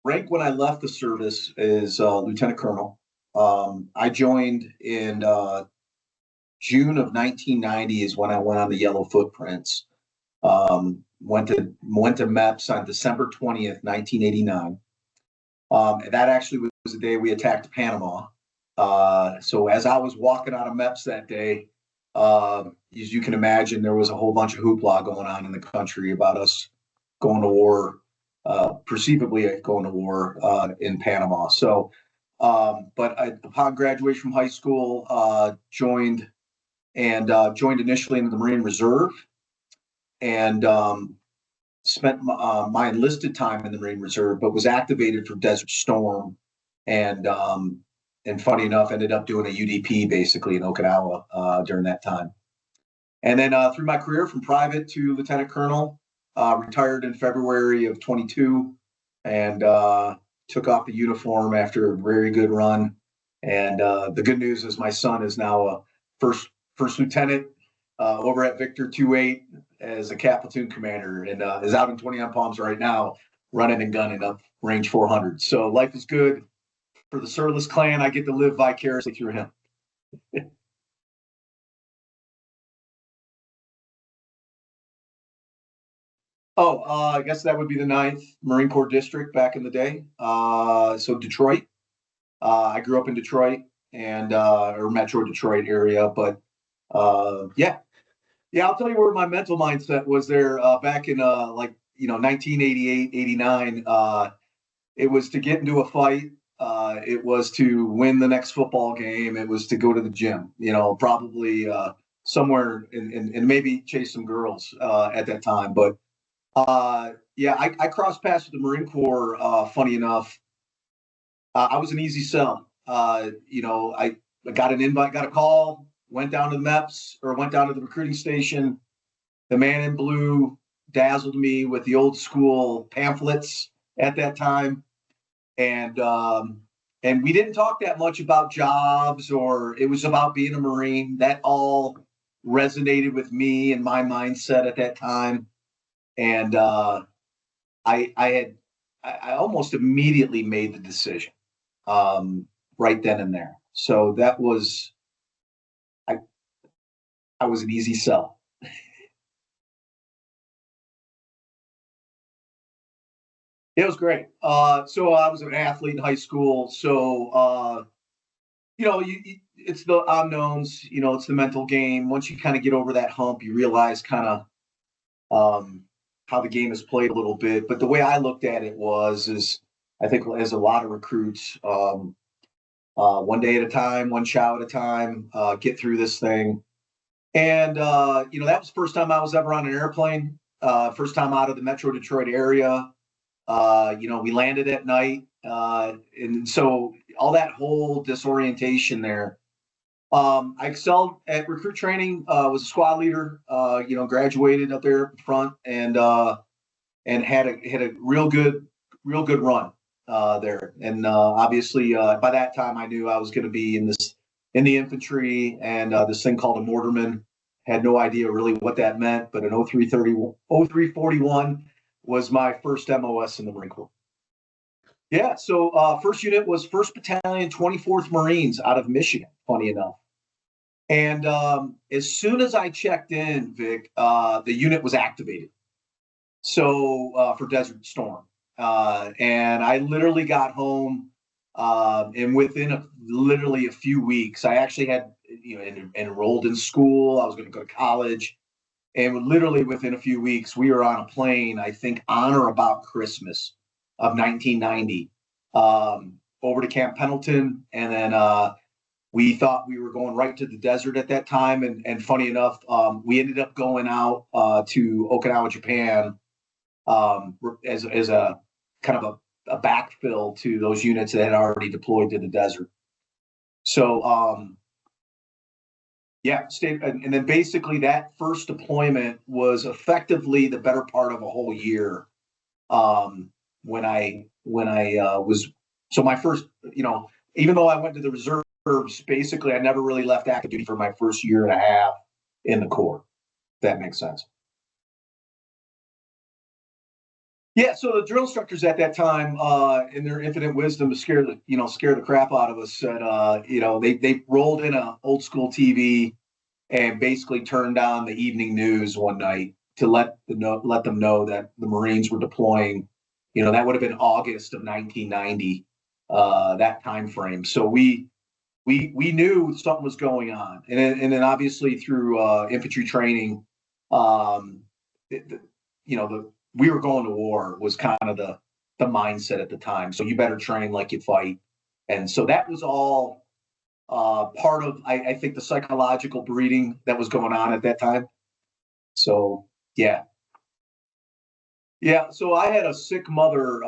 rank when I left the service is lieutenant colonel. I joined in June of 1990 is when I went on the yellow footprints. Went to MEPS on December 20th, 1989. And that actually was the day we attacked Panama. So as I was walking out of MEPS that day, as you can imagine, there was a whole bunch of hoopla going on in the country about us going to war, perceivably going to war in Panama. So, upon graduation from high school, joined initially in the Marine Reserve, and spent my enlisted time in the Marine Reserve, but was activated for Desert Storm, and funny enough, ended up doing a UDP basically in Okinawa during that time. And then through my career from private to lieutenant colonel, retired in February of 22, and took off the uniform after a very good run. And the good news is my son is now a first lieutenant over at Victor 28 as a cat platoon commander, and is out in 29 Palms right now, running and gunning up range 400. So life is good for the Tsirlis clan. I get to live vicariously through him. I guess that would be the 9th Marine Corps District back in the day. So Detroit. I grew up in Detroit and or Metro Detroit area, but yeah, I'll tell you where my mental mindset was there back in 1988, 89. It was to get into a fight. It was to win the next football game. It was to go to the gym, probably somewhere and maybe chase some girls at that time. But I crossed paths with the Marine Corps. Funny enough, I was an easy sell. I got an invite, got a call, went down to the MEPS or went down to the recruiting station. The man in blue dazzled me with the old school pamphlets at that time. And we didn't talk that much about jobs, or it was about being a Marine. That all resonated with me and my mindset at that time. And I almost immediately made the decision right then and there. So that was, I was an easy sell. It was great. So I was an athlete in high school. So, it's the unknowns, it's the mental game. Once you kind of get over that hump, you realize kind of how the game is played a little bit. But the way I looked at it is I think as a lot of recruits, one day at a time, one chow at a time, get through this thing. And, that was the first time I was ever on an airplane, first time out of the Metro Detroit area. We landed at night. And so all that whole disorientation there. I excelled at recruit training, was a squad leader, graduated up there up front and had a real good run there. And obviously by that time I knew I was going to be in the infantry, and this thing called a mortarman. Had no idea really what that meant, but an 0341 was my first MOS in the Marine Corps. Yeah, so first unit was 1st Battalion, 24th Marines out of Michigan, funny enough. And as soon as I checked in, Vic, the unit was activated. So for Desert Storm. And I literally got home, and within literally a few weeks, I actually had enrolled in school. I was going to go to college. And literally within a few weeks, we were on a plane, I think on or about Christmas of 1990, over to Camp Pendleton. And then we thought we were going right to the desert at that time. And funny enough, we ended up going out to Okinawa, Japan, as a kind of a backfill to those units that had already deployed to the desert. So, and then basically that first deployment was effectively the better part of a whole year. When I was, so my first, even though I went to the reserves, basically I never really left active duty for my first year and a half in the Corps. If that makes sense. Yeah, so the drill instructors at that time, in their infinite wisdom to scare the crap out of us, said, they rolled in a old school TV and basically turned on the evening news one night to let them know that the Marines were deploying. That would have been August of 1990, that time frame. So we knew something was going on, and then obviously through infantry training, um, it, we were going to war was kind of the mindset at the time. So you better train like you fight, and so that was all part of I think the psychological breeding that was going on at that time. So yeah. Yeah, so I had a sick mother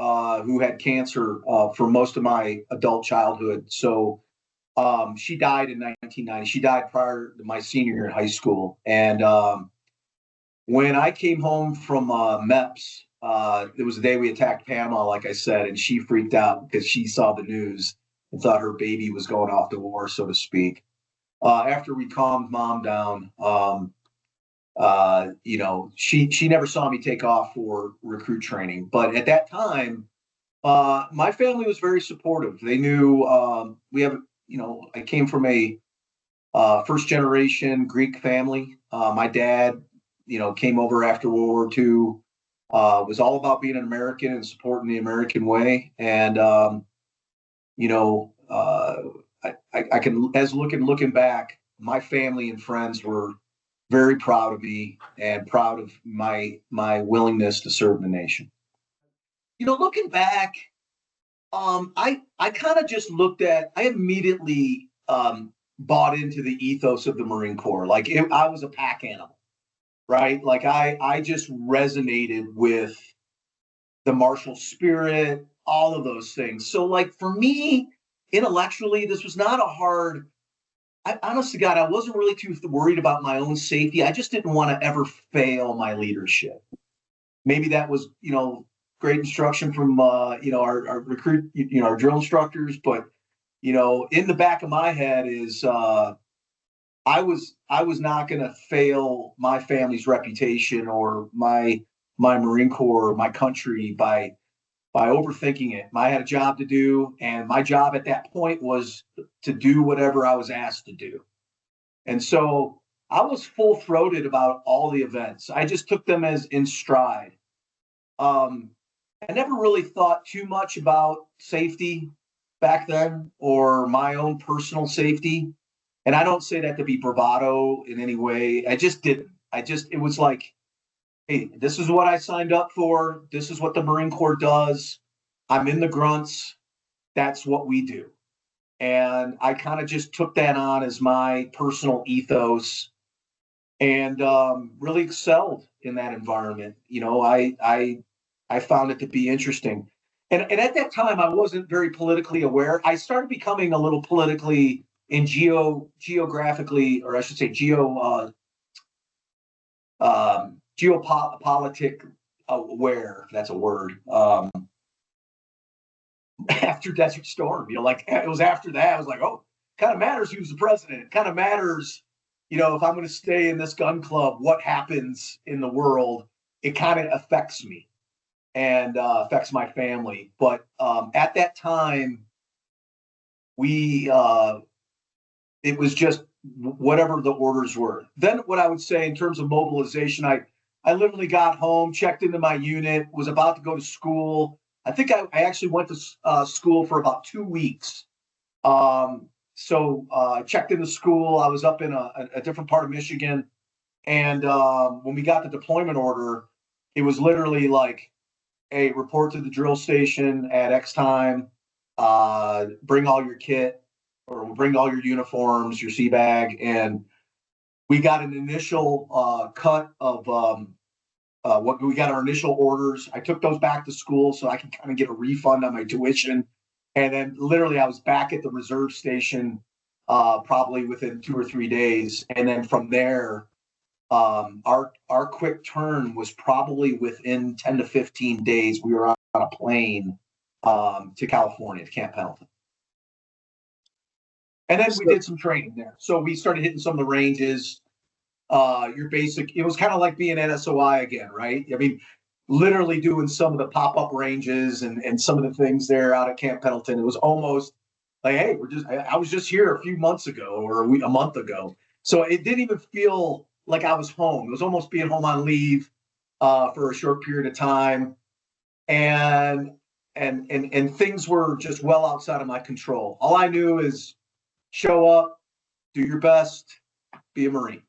who had cancer for most of my adult childhood. So she died in 1990. She died prior to my senior year in high school. And when I came home from MEPS, it was the day we attacked Panama, like I said, and she freaked out because she saw the news and thought her baby was going off to war, so to speak. After we calmed mom down, she never saw me take off for recruit training. But at that time, my family was very supportive. They knew I came from a first generation Greek family. My dad, came over after World War II, was all about being an American and supporting the American way. And, I can, as looking back, my family and friends were very proud of me and proud of my willingness to serve the nation. Looking back, I kind of just I immediately bought into the ethos of the Marine Corps. Like I was a pack animal, right? Like I just resonated with the martial spirit, all of those things. So like for me, intellectually, this was not a hard. Honest to God, I wasn't really too worried about my own safety. I just didn't want to ever fail my leadership. Maybe that was, great instruction from, our recruit, our drill instructors. But, in the back of my head is I was not going to fail my family's reputation or my Marine Corps, or my country by overthinking it. I had a job to do, and my job at that point was to do whatever I was asked to do. And so I was full throated about all the events. I just took them as in stride. I never really thought too much about safety back then or my own personal safety. And I don't say that to be bravado in any way. I just didn't. It was like, hey, this is what I signed up for. This is what the Marine Corps does. I'm in the grunts. That's what we do. And I kind of just took that on as my personal ethos and really excelled in that environment. I found it to be interesting. And at that time, I wasn't very politically aware. I started becoming a little politically and geographically, or I should say geopolitic aware, if that's a word. After Desert Storm, like it was after that, I was like, oh, kind of matters who's the president. It kind of matters, if I'm going to stay in this gun club, what happens in the world, it kind of affects me and affects my family. But at that time, it was just whatever the orders were. Then what I would say in terms of mobilization, I literally got home, checked into my unit, was about to go to school. I think I actually went to school for about 2 weeks. So I checked into school. I was up in a different part of Michigan. And when we got the deployment order, it was literally like, hey, report to the drill station at X time, bring all your kit or bring all your uniforms, your sea bag. And we got an initial cut of what we got our initial orders. I took those back to school so I could kind of get a refund on my tuition. And then literally I was back at the reserve station probably within 2 or 3 days. And then from there, our quick turn was probably within 10 to 15 days. We were on a plane to California, to Camp Pendleton. And then we did some training there. So we started hitting some of the ranges. Your basic, it was kind of like being at SOI again, right? I mean, literally doing some of the pop-up ranges and some of the things there out at Camp Pendleton. It was almost like, hey, I was just here a few months ago or a month ago. So it didn't even feel like I was home. It was almost being home on leave for a short period of time. And things were just well outside of my control. All I knew is show up, do your best, be a Marine.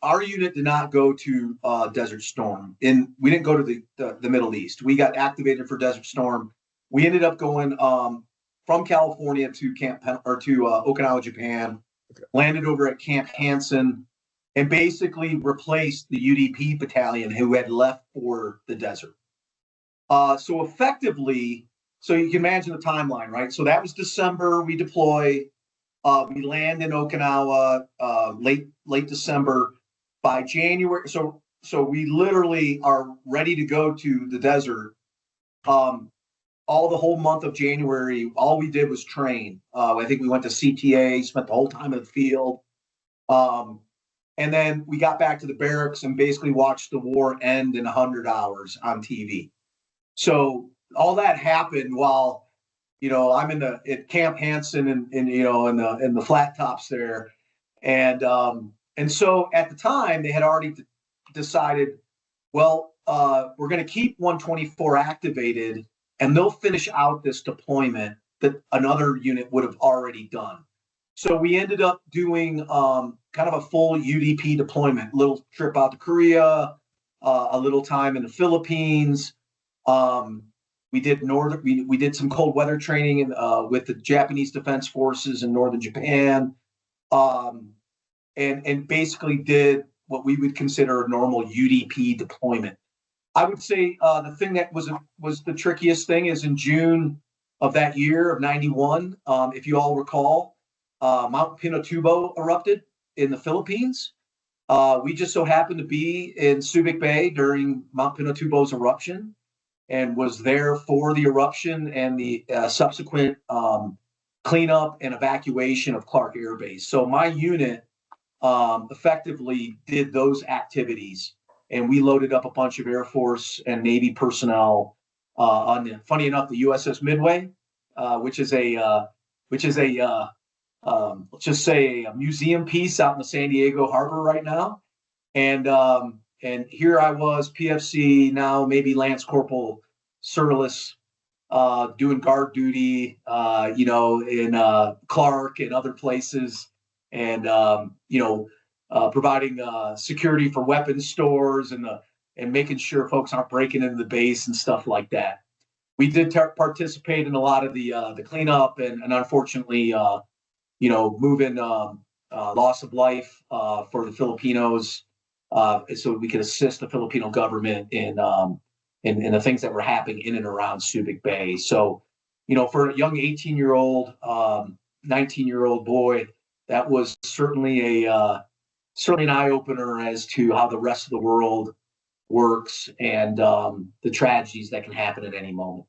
Our unit did not go to Desert Storm. We didn't go to the Middle East. We got activated for Desert Storm. We ended up going from California to Okinawa, Japan. Okay. Landed over at Camp Hansen, and basically replaced the UDP battalion who had left for the desert. So effectively, so you can imagine the timeline, right? So that was December. We deploy. We land in Okinawa late December. By January, so we literally are ready to go to the desert. All the whole month of January, all we did was train. I think we went to CTA, spent the whole time in the field. And then we got back to the barracks and basically watched the war end in 100 hours on TV. So all that happened while, I'm at Camp Hansen and in the flat tops there. And so at the time, they had already decided, well, we're going to keep 124 activated, and they'll finish out this deployment that another unit would have already done. So we ended up doing kind of a full UDP deployment, little trip out to Korea, a little time in the Philippines. We did we did some cold weather training with the Japanese Defense Forces in northern Japan. And basically did what we would consider a normal UDP deployment. I would say the thing that was the trickiest thing is in June of that year of 91, if you all recall, Mount Pinatubo erupted in the Philippines. We just so happened to be in Subic Bay during Mount Pinatubo's eruption and was there for the eruption and the subsequent cleanup and evacuation of Clark Air Base. So my unit effectively did those activities, and we loaded up a bunch of Air Force and Navy personnel on funny enough, the USS Midway, which is a let's just say a museum piece out in the San Diego Harbor right now. And here I was, PFC, now maybe Lance Corporal Tsirlis, doing guard duty, in Clark and other places. And providing security for weapons stores and making sure folks aren't breaking into the base and stuff like that. We did participate in a lot of the cleanup and unfortunately, moving loss of life for the Filipinos, so we could assist the Filipino government in the things that were happening in and around Subic Bay. So, for a young 18-year-old, 19-year-old boy, that was certainly an eye opener as to how the rest of the world works and the tragedies that can happen at any moment.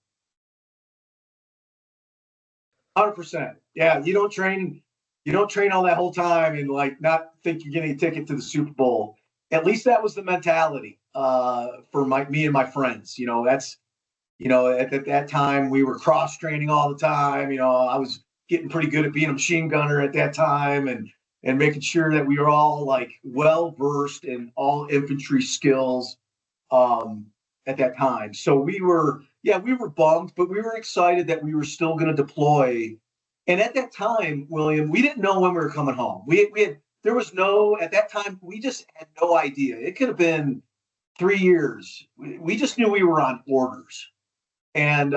100%. Yeah, you don't train all that whole time and not think you're getting a ticket to the Super Bowl. At least that was the mentality for me and my friends. That's at that time we were cross training all the time. I was getting pretty good at being a machine gunner at that time and making sure that we were all well versed in all infantry skills at that time. So we were bummed, but we were excited that we were still going to deploy. And at that time, William, we didn't know when we were coming home. At that time, we just had no idea. It could have been 3 years. We just knew we were on orders. And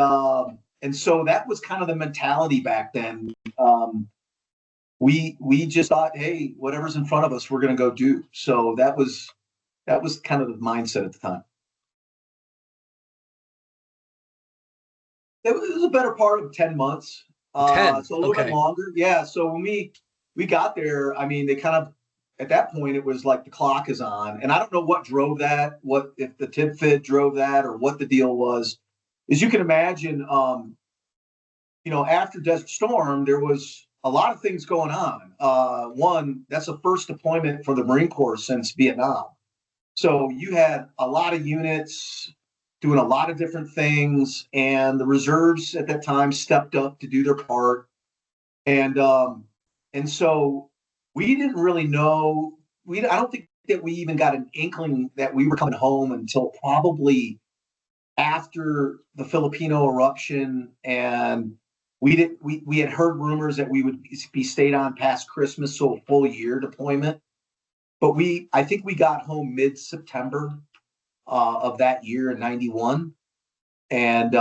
so that was kind of the mentality back then. We just thought, hey, whatever's in front of us, we're going to go do. So that was kind of the mindset at the time. It was a better part of 10 months. 10, so a little bit longer. Yeah. So when we got there, I mean, they kind of, at that point, it was like the clock is on. And I don't know what drove that, if the tip fit drove that or what the deal was. As you can imagine, after Desert Storm, there was a lot of things going on. One, that's the first deployment for the Marine Corps since Vietnam. So you had a lot of units doing a lot of different things, and the reserves at that time stepped up to do their part. And so we didn't really know. I don't think that we even got an inkling that we were coming home until probably after the Filipino eruption, and we had heard rumors that we would be stayed on past Christmas, so a full year deployment. But I think we got home mid-September of that year in '91, and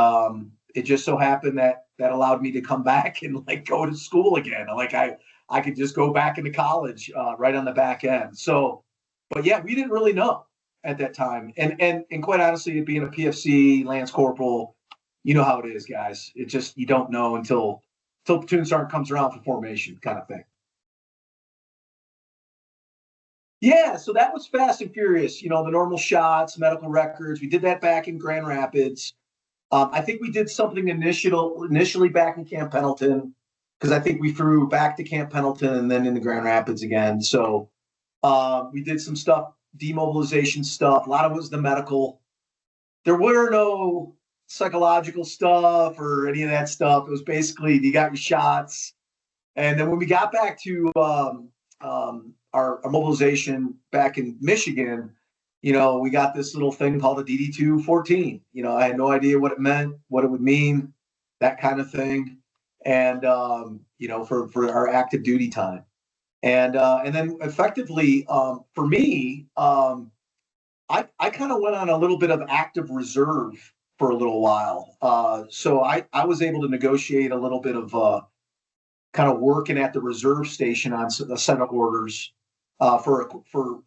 it just so happened that allowed me to come back and like go to school again. Like I could just go back into college right on the back end. So, but yeah, we didn't really know at that time. And quite honestly, being a PFC Lance Corporal, you know how it is, guys. It just, you don't know until platoon sergeant comes around for formation, kind of thing. Yeah, so that was fast and furious. You know, the normal shots, medical records. We did that back in Grand Rapids. I think we did something initially back in Camp Pendleton, because I think we flew back to Camp Pendleton and then into Grand Rapids again. So we did some stuff, demobilization stuff. A lot of it was the medical. There were no psychological stuff or any of that stuff. It was basically you got your shots. And then when we got back to our mobilization back in Michigan, you know, we got this little thing called a DD-214. You know, I had no idea what it meant, what it would mean, that kind of thing. And, you know, for our active duty time. And then effectively, for me, I kind of went on a little bit of active reserve for a little while. So I was able to negotiate a little bit of kind of working at the reserve station on the Senate orders for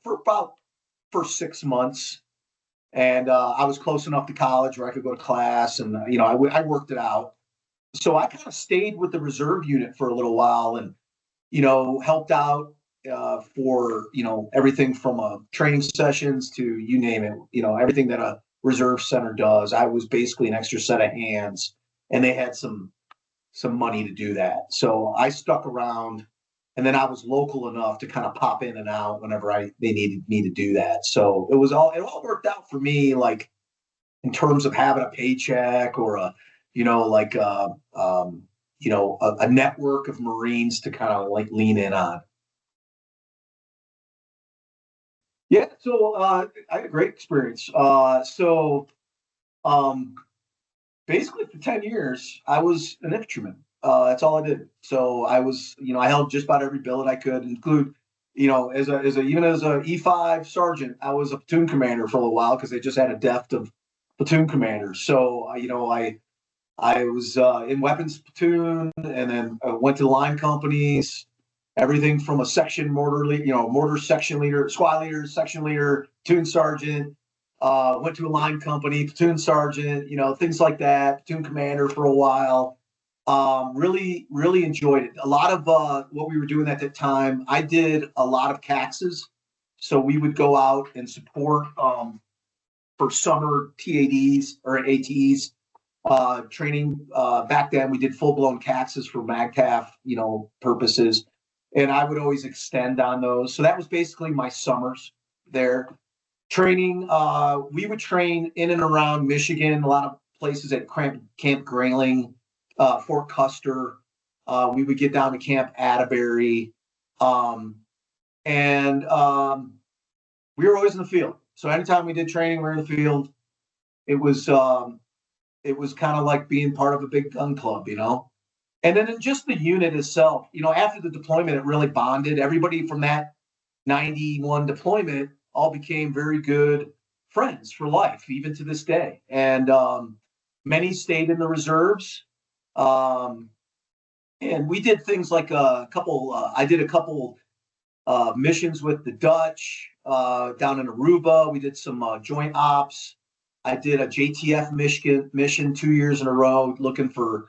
about 6 months. And I was close enough to college where I could go to class, and you know, I worked it out. So I kind of stayed with the reserve unit for a little while, and you know, helped out for you know everything from training sessions to you name it. You know, everything that a reserve center does. I was basically an extra set of hands, and they had some money to do that. So I stuck around, and then I was local enough to kind of pop in and out whenever they needed me to do that. So it all worked out for me, like in terms of having a paycheck or a, you know, like you know, a network of Marines to kind of like lean in on. Yeah, so I had a great experience. So basically for 10 years, I was an infantryman. That's all I did. So I was, you know, I held just about every billet I could, include, you know, even as a E5 sergeant, I was a platoon commander for a little while because they just had a deft of platoon commanders. So, you know, I was in weapons platoon, and then went to the line companies, everything from a section mortar section leader, squad leader, section leader, platoon sergeant. Went to a line company, platoon sergeant, you know, things like that, platoon commander for a while. Really, really enjoyed it. A lot of what we were doing at that time, I did a lot of CAXs. So we would go out and support for summer TADs or ATs training. Back then, we did full-blown CAXs for MAGTF, you know, purposes. And I would always extend on those. So that was basically my summers there. Training, we would train in and around Michigan, a lot of places at Camp Grayling, Fort Custer. We would get down to Camp Atterbury. And we were always in the field. So anytime we did training, we were in the field. It was kind of like being part of a big gun club, you know? And then in just the unit itself, you know, after the deployment, it really bonded. Everybody from that 91 deployment all became very good friends for life, even to this day. And many stayed in the reserves. And we did things like I did a couple missions with the Dutch down in Aruba. We did some joint ops. I did a JTF mission 2 years in a row looking for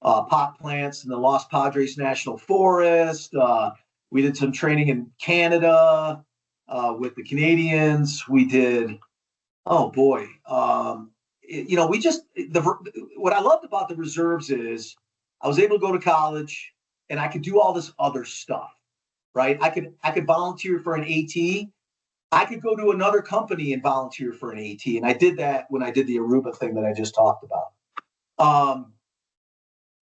pot plants in the Los Padres National Forest. We did some training in Canada with the Canadians. We did, oh boy, you know, what I loved about the reserves is I was able to go to college and I could do all this other stuff, right? I could volunteer for an AT I could go to another company and volunteer for an AT. And I did that when I did the Aruba thing that I just talked about.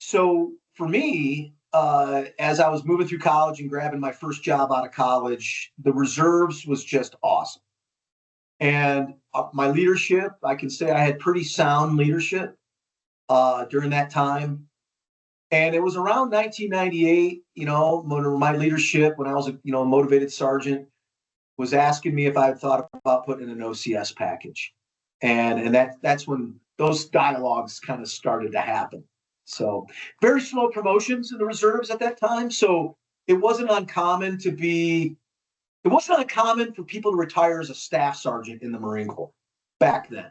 So for me, as I was moving through college and grabbing my first job out of college, the reserves was just awesome. And my leadership, I can say I had pretty sound leadership during that time. And it was around 1998, my leadership, when I was a motivated sergeant, was asking me if I had thought about putting in an OCS package. And that's when those dialogues kind of started to happen. So very slow promotions in the reserves at that time. So it wasn't uncommon for people to retire as a staff sergeant in the Marine Corps back then.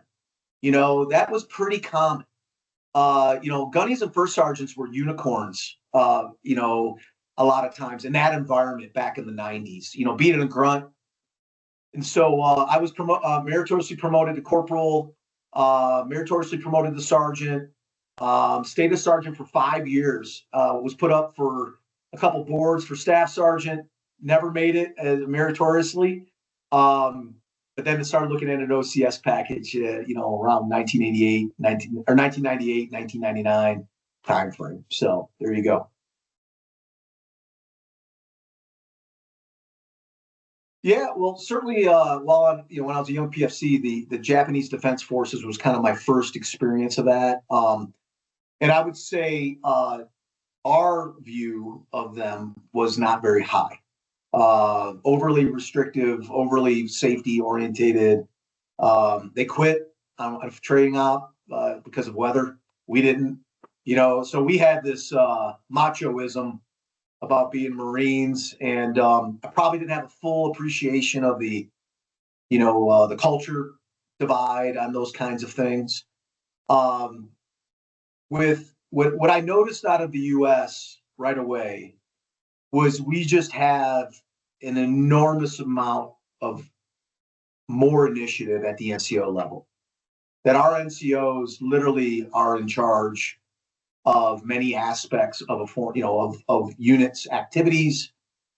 That was pretty common. Gunnies and first sergeants were unicorns, a lot of times in that environment back in the 90s, being a grunt. And so I was meritoriously promoted to corporal, meritoriously promoted to sergeant, stayed a sergeant for 5 years, was put up for a couple boards for staff sergeant, never made it meritoriously. But then I started looking at an OCS package, around 1998, 1999 timeframe. So there you go. Yeah, well, certainly, when I was a young PFC, the Japanese Defense Forces was kind of my first experience of that. And I would say our view of them was not very high. Overly restrictive, overly safety orientated. They quit on a trading op because of weather. We didn't, so we had this machoism about being Marines, and I probably didn't have a full appreciation of the culture divide on those kinds of things. With what I noticed out of the U.S. right away was we just have an enormous amount of more initiative at the NCO level. That our NCOs literally are in charge of many aspects of of units activities,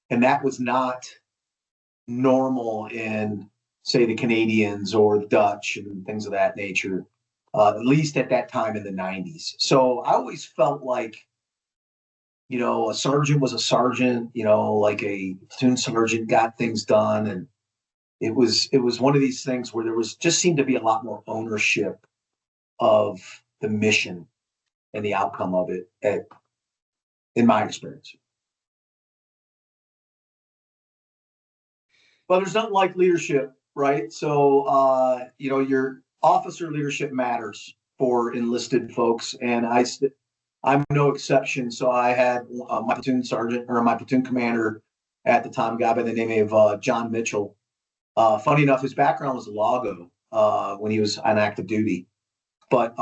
and that was not normal in, say, the Canadians or the Dutch and things of that nature, at least at that time in the 90s. So I always felt like, a sergeant was a sergeant, like a platoon sergeant got things done. And it was one of these things where there was just seemed to be a lot more ownership of the mission and the outcome of it, in my experience. Well, there's nothing like leadership, right? So, your officer leadership matters for enlisted folks, and I'm no exception. So I had my platoon sergeant, or my platoon commander at the time, a guy by the name of John Mitchell. Funny enough, his background was a Lago when he was on active duty, but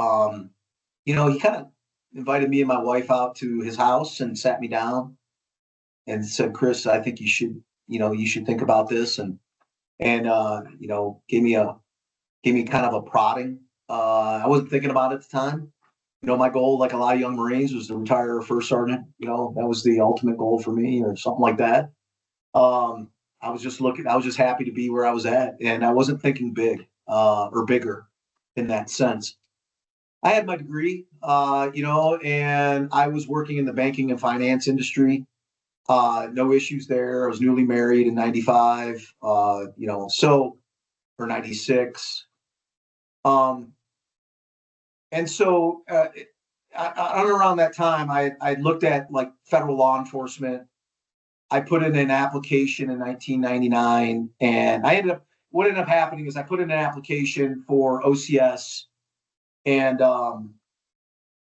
he kind of invited me and my wife out to his house and sat me down and said, "Chris, I think you should think about this," and gave me kind of a prodding. I wasn't thinking about it at the time. My goal, like a lot of young Marines, was to retire a first sergeant. That was the ultimate goal for me, or something like that. I was just happy to be where I was at, and I wasn't thinking big or bigger in that sense. I had my degree, and I was working in the banking and finance industry. No issues there. I was newly married in 95, or 96. And so around that time, I looked at like federal law enforcement. I put in an application in 1999, and what ended up happening is I put in an application for OCS, and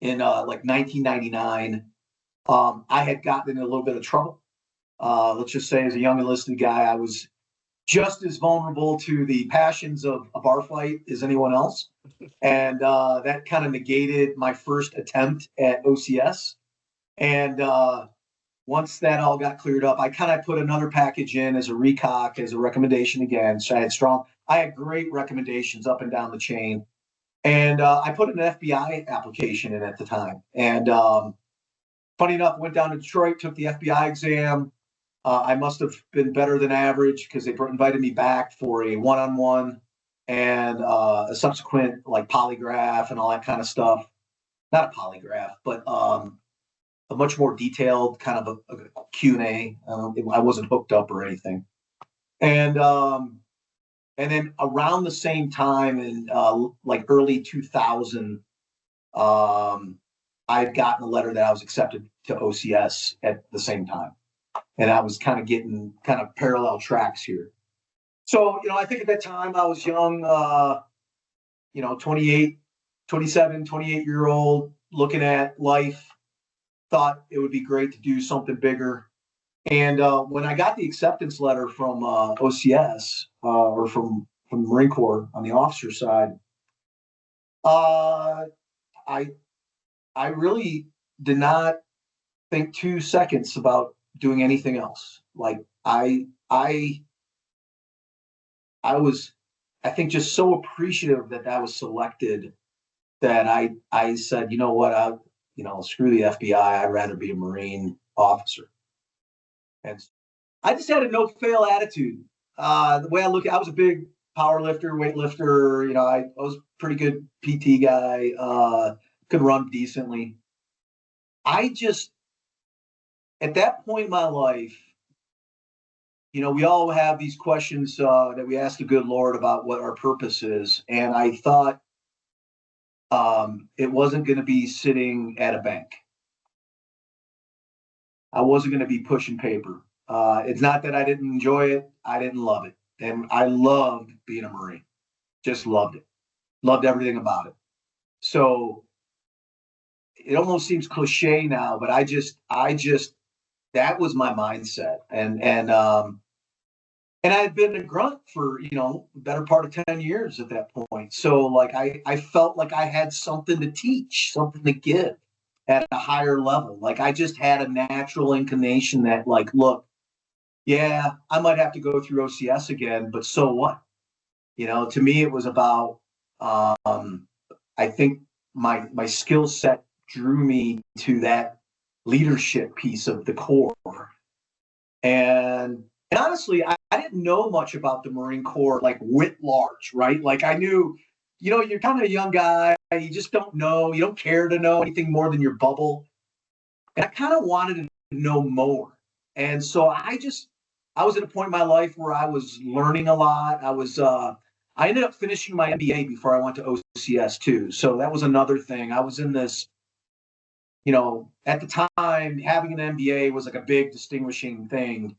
in like 1999, I had gotten in a little bit of trouble. Let's just say, as a young enlisted guy, I was just as vulnerable to the passions of a bar fight as anyone else. And that kind of negated my first attempt at OCS. And once that all got cleared up, I kind of put another package in as a recock, as a recommendation again. So I had great recommendations up and down the chain. And I put an FBI application in at the time. And funny enough, went down to Detroit, took the FBI exam, I must have been better than average because they invited me back for a one-on-one and a subsequent like polygraph and all that kind of stuff. Not a polygraph, but a much more detailed kind of a Q&A. I wasn't hooked up or anything. And then around the same time in like early 2000, I'd gotten a letter that I was accepted to OCS at the same time. And I was kind of getting kind of parallel tracks here. So, I think at that time I was young, 28, 27, 28-year-old, looking at life, thought it would be great to do something bigger. And when I got the acceptance letter from OCS or from the Marine Corps on the officer side, I really did not think 2 seconds about doing anything else. Like I was, I think, just so appreciative that I was selected that I said, you know what, screw the FBI. I'd rather be a Marine officer. And I just had a no fail attitude. The way I look at, I was a big power lifter, weightlifter. I was a pretty good PT guy. Could run decently. I just, at that point in my life, we all have these questions that we ask the good Lord about what our purpose is. And I thought it wasn't going to be sitting at a bank. I wasn't going to be pushing paper. It's not that I didn't enjoy it. I didn't love it. And I loved being a Marine. Just loved it. Loved everything about it. So it almost seems cliche now, but I just that was my mindset. And I had been a grunt for, the better part of 10 years at that point. So like I felt like I had something to teach, something to give at a higher level. Like I just had a natural inclination that like, look, yeah, I might have to go through OCS again, but so what? To me, it was about, I think my skill set drew me to that leadership piece of the Corps. And honestly, I didn't know much about the Marine Corps, like writ large, right? Like I knew, you're kind of a young guy. You just don't know. You don't care to know anything more than your bubble. And I kind of wanted to know more. And so I was at a point in my life where I was learning a lot. I ended up finishing my MBA before I went to OCS too. So that was another thing. I was in this, at the time, having an MBA was like a big distinguishing thing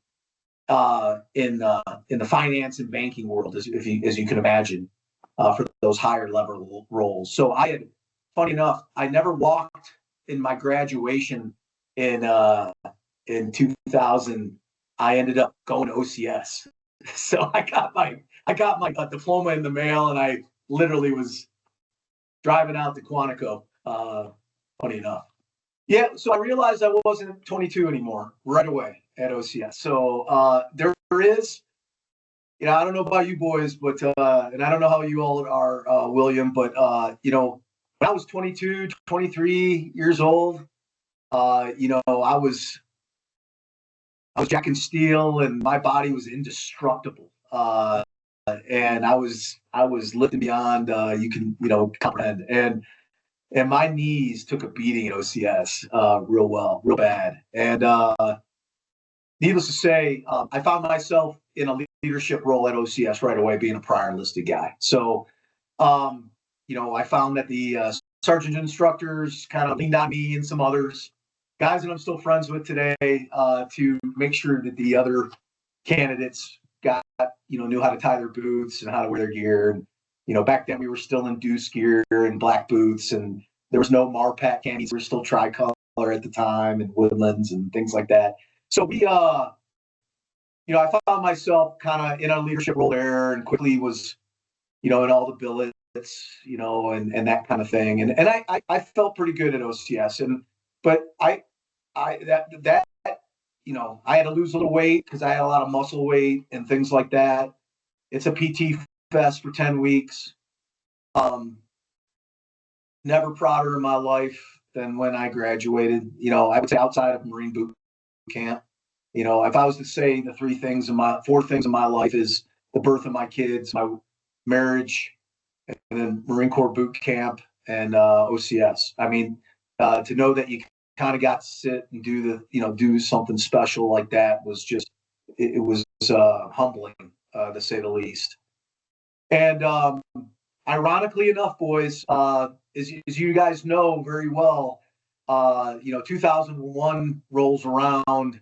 in the finance and banking world, as you can imagine, for those higher level roles. So funny enough, I never walked in my graduation in 2000. I ended up going to OCS. So I got my diploma in the mail, and I literally was driving out to Quantico. Funny enough. Yeah, so I realized I wasn't 22 anymore right away at OCS. So there is, I don't know about you boys, but and I don't know how you all are, William, but when I was 22, 23 years old, I was jacking steel, and my body was indestructible. And I was lifting beyond you can comprehend. And my knees took a beating at OCS real bad. And needless to say, I found myself in a leadership role at OCS right away, being a prior enlisted guy. So, I found that the sergeant instructors kind of leaned on me and some others, guys that I'm still friends with today, to make sure that the other candidates got, knew how to tie their boots and how to wear their gear. And, back then we were still in deuce gear and black boots, and there was no Marpat camis. We were still tricolor at the time, and woodlands and things like that. So we, I found myself kind of in a leadership role there, and quickly was, in all the billets, and that kind of thing. And I felt pretty good at OCS, but I had to lose a little weight because I had a lot of muscle weight and things like that. It's a PT fest for 10 weeks. Never prouder in my life than when I graduated. I would say outside of Marine boot camp, You know, if I was to say the four things in my life is the birth of my kids, my marriage, and then Marine Corps boot camp and OCS. I mean, to know that you kind of got to sit and do something special like that was just, it was humbling, to say the least. And ironically enough, boys, as you guys know very well, 2001 rolls around.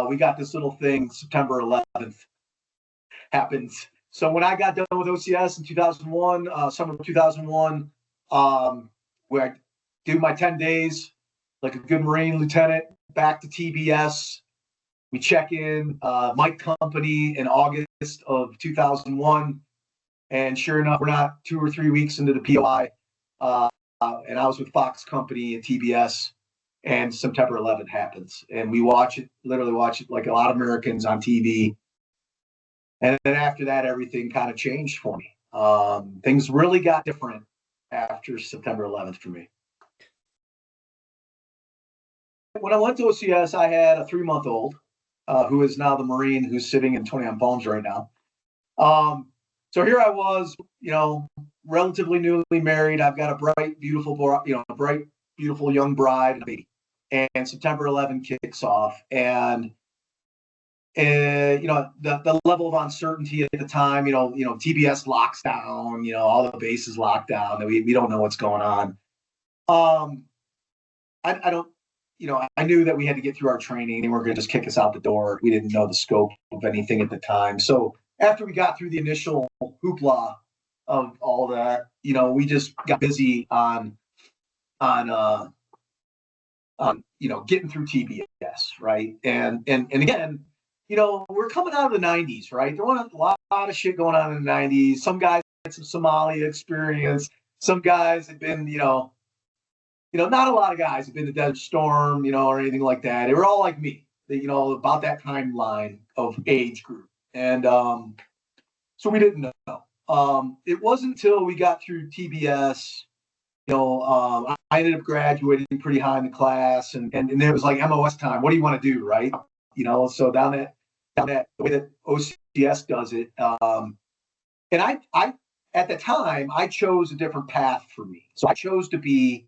We got this little thing, September 11th happens. So when I got done with OCS in 2001, summer of 2001, where I do my 10 days, like a good Marine lieutenant, back to TBS. We check in, my company in August of 2001. And sure enough, we're not 2 or 3 weeks into the POI. And I was with Fox Company at TBS, and September 11th happens. And we literally watch it like a lot of Americans on TV. And then after that, everything kind of changed for me. Things really got different after September 11th for me. When I went to OCS, I had a 3-month-old who is now the Marine who's sitting in 29 Palms right now. So here I was, relatively newly married. I've got a bright, beautiful young bride, and September 11th kicks off, and the level of uncertainty at the time, TBS locks down, all the bases locked down, we don't know what's going on. I knew that we had to get through our training. They weren't going to just kick us out the door. We didn't know the scope of anything at the time. So after we got through the initial hoopla of all that, we just got busy on getting through TBS, right? And again, we're coming out of the 90s, right? There wasn't a lot of shit going on in the 90s. Some guys had some Somalia experience. Some guys had been, not a lot of guys have been to Desert Storm, or anything like that. They were all like me, about that timeline of age group. And so we didn't know. It wasn't until we got through TBS, I ended up graduating pretty high in the class, and it was like MOS time. What do you want to do, right? So down that the way that OCS does it. And I at the time, I chose a different path for me. So I chose to be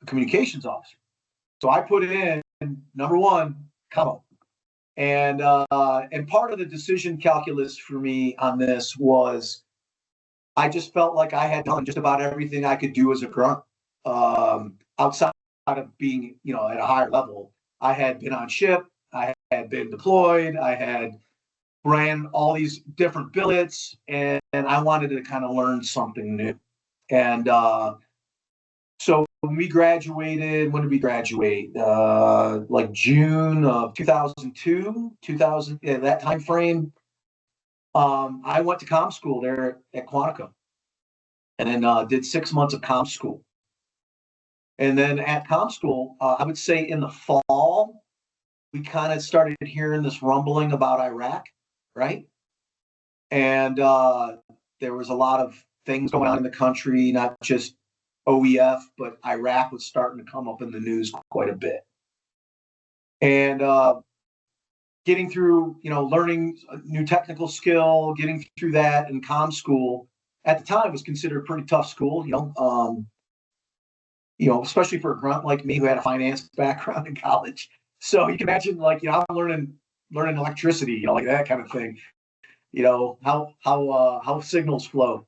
a communications officer. So I put in number one, commo. And part of the decision calculus for me on this was I just felt like I had done just about everything I could do as a grunt, outside of being, at a higher level. I had been on ship, I had been deployed, I had ran all these different billets, and I wanted to kind of learn something new. And so when we graduated, when did we graduate? Like June of 2002, that time frame. I went to comm school there at Quantico, and then did 6 months of comm school. And then at comm school, I would say in the fall, we kind of started hearing this rumbling about Iraq, right? And there was a lot of things going on in the country, not just OEF, but Iraq was starting to come up in the news quite a bit. And getting through, learning a new technical skill, getting through that in comm school at the time was considered a pretty tough school, especially for a grunt like me who had a finance background in college. So you can imagine, I'm learning electricity, like that kind of thing, how signals flow.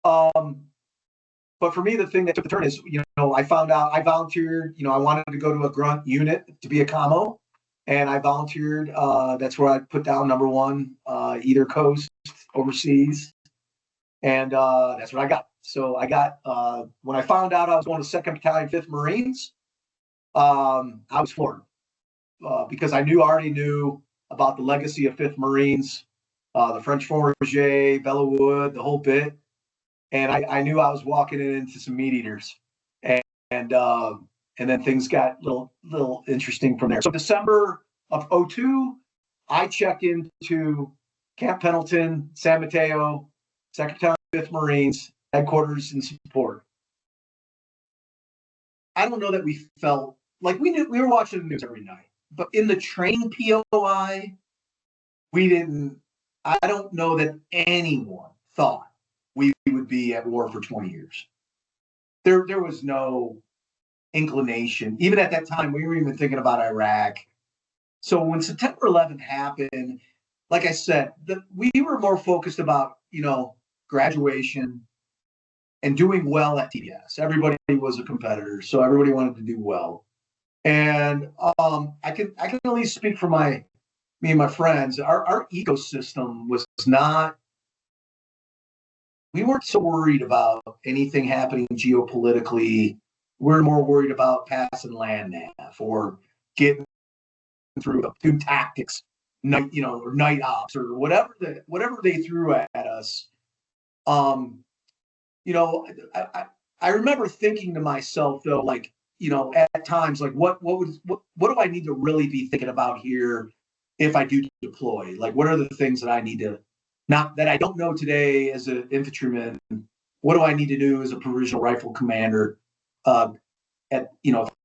But for me, the thing that took the turn is, I found out I volunteered, I wanted to go to a grunt unit to be a commo. And I volunteered. That's where I put down number one, either coast, overseas. And that's what I got. So I got, when I found out I was going to 2nd Battalion, 5th Marines, I was floored. Because I already knew about the legacy of 5th Marines, the French Fourragère, Bellawood, the whole bit. And I knew I was walking into some meat eaters. And then things got a little interesting from there. So December of 2002, I check into Camp Pendleton, San Mateo, 2nd Battalion, 5th Marines, headquarters and support. I don't know that we felt like we were watching the news every night. but in the training POI, I don't know that anyone thought we would be at war for 20 years. There was no inclination. Even at that time, we were even thinking about Iraq. So when September 11th happened, like I said, we were more focused about, graduation and doing well at TBS. Everybody was a competitor, so everybody wanted to do well. And I can at least speak for me and my friends. Our ecosystem was not. We weren't so worried about anything happening geopolitically. We're more worried about passing land nav or getting through tactics, or night ops or whatever they threw at us. I remember thinking to myself though, like, at times, like what do I need to really be thinking about here if I do deploy? Like, what are the things that I need to, not that I don't know today as an infantryman? What do I need to do as a provisional rifle commander? If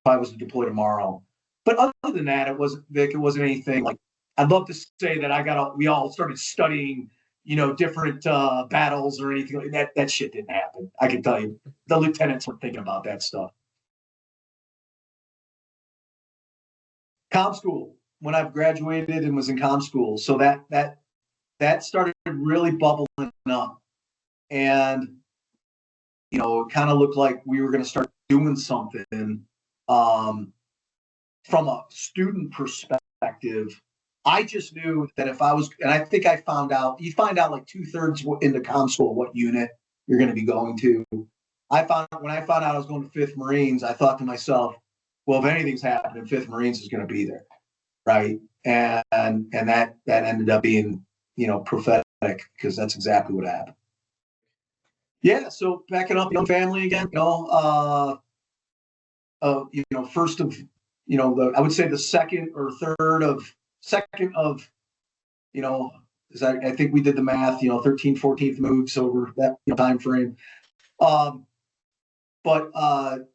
I was to deploy tomorrow. But other than that, it wasn't anything like. I'd love to say that we all started studying, different battles or anything like that. That shit didn't happen. I can tell you, the lieutenants were thinking about that stuff. Comm school, when I've graduated and was in comm school, so that started really bubbling up, and it kind of looked like we were going to start doing something. From a student perspective, I just knew that if I was, and I think I found out, you find out like 2/3 into comm school what unit you're going to be going to. When I found out I was going to 5th Marines, I thought to myself, well, if anything's happening, 5th Marines is going to be there, right? And that ended up being, prophetic, because that's exactly what happened. Yeah, so backing up, young family again, first of, I would say the second or third of, because I think we did the math, 13th, 14th moves over that time frame. But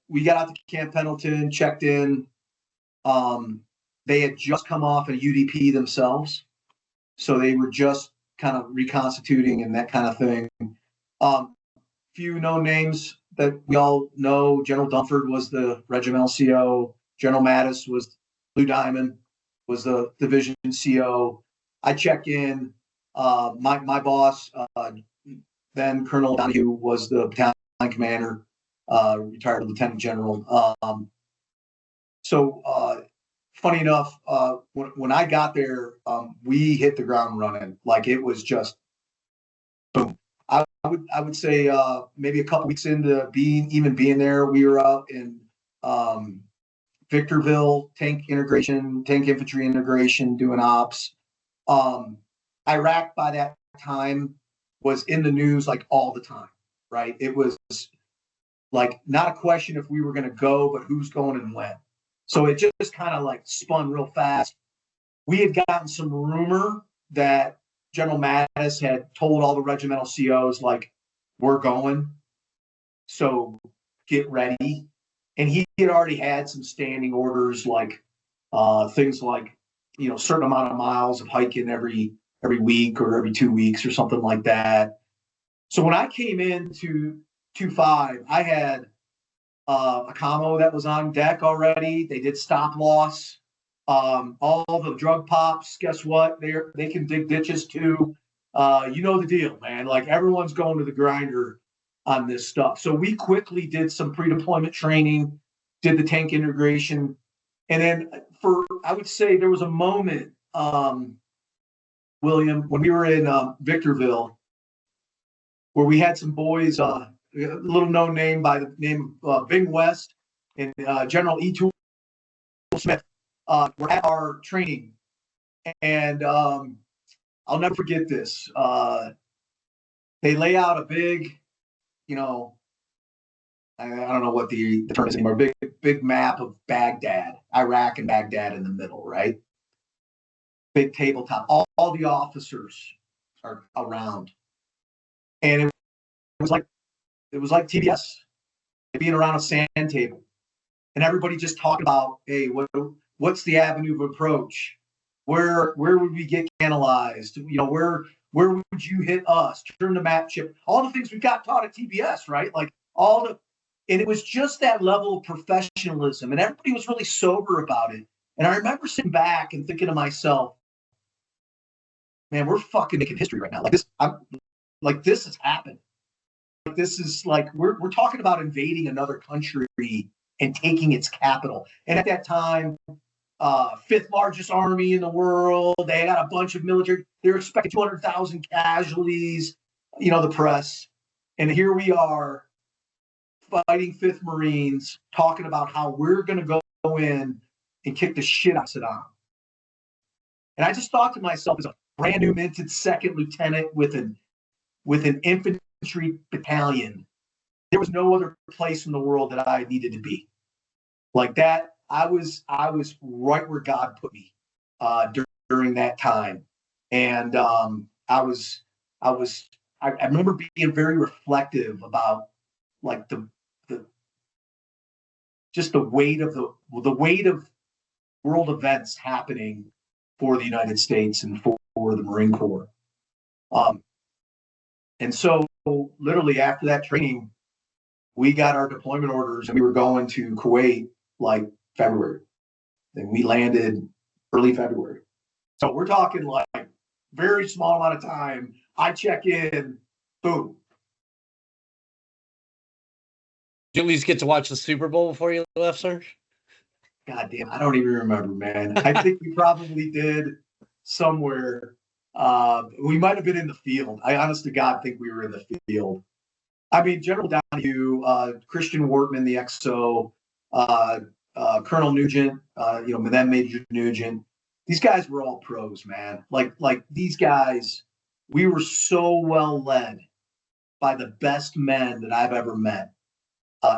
we got out to Camp Pendleton, checked in. They had just come off a UDP themselves, so they were just kind of reconstituting and that kind of thing. Few known names that we all know. General Dunford was the regimental CO. General Mattis was Blue Diamond, was the division CO. I check in. My boss, then Colonel Donahue, was the battalion commander, retired lieutenant general. So funny enough, when I got there, we hit the ground running. Like, it was just boom. I would say maybe a couple weeks into being there, we were out in Victorville, tank infantry integration, doing ops. Iraq by that time was in the news like all the time, right? It was like not a question if we were going to go, but who's going and when. So it just kind of like spun real fast. We had gotten some rumor that General Mattis had told all the regimental COs, like, we're going, so get ready. And he had already had some standing orders, like things like, certain amount of miles of hiking every week or every 2 weeks or something like that. So when I came into 2-5, I had a commo that was on deck already. They did stop loss. All the drug pops, guess what? They can dig ditches too. You know the deal, man. Like, everyone's going to the grinder on this stuff. So we quickly did some pre-deployment training, did the tank integration. And then I would say there was a moment, William, when we were in Victorville, where we had some boys, a little known name by the name of Bing West and General E. Tool Smith, were at our training. And I'll never forget this. They lay out a big, I don't know what the term is anymore, big map of Baghdad, Iraq and Baghdad in the middle, right? Big tabletop. All the officers are around. And it was like TBS, being around a sand table. And everybody just talked about, hey, what What's the avenue of approach? Where would we get analyzed? Where would you hit us? Turn the map chip. All the things we got taught at TBS, right? Like and it was just that level of professionalism, and everybody was really sober about it. And I remember sitting back and thinking to myself, man, we're fucking making history right now. This has happened. This is like we're talking about invading another country and taking its capital. And at that time, fifth largest army in the world. They had a bunch of military. They were expecting 200,000 casualties. The press. And here we are, fighting 5th Marines, talking about how we're going to go in and kick the shit out of Saddam. And I just thought to myself, as a brand new minted second lieutenant with an infantry battalion, there was no other place in the world that I needed to be. Like that, I was right where God put me during that time. And I remember being very reflective about like the weight of world events happening for the United States and for the Marine Corps. And so literally after that training, we got our deployment orders and we were going to Kuwait like February. And we landed early February. So we're talking like very small amount of time. I check in, boom. Did you at least get to watch the Super Bowl before you left, sir? God damn, I don't even remember, man. I think we probably did somewhere. We might have been in the field. I honest to God think we were in the field. I mean, General Donahue, Christian Wortman, the XO, Colonel Nugent, then Major Nugent. These guys were all pros, man. Like these guys, we were so well led by the best men that I've ever met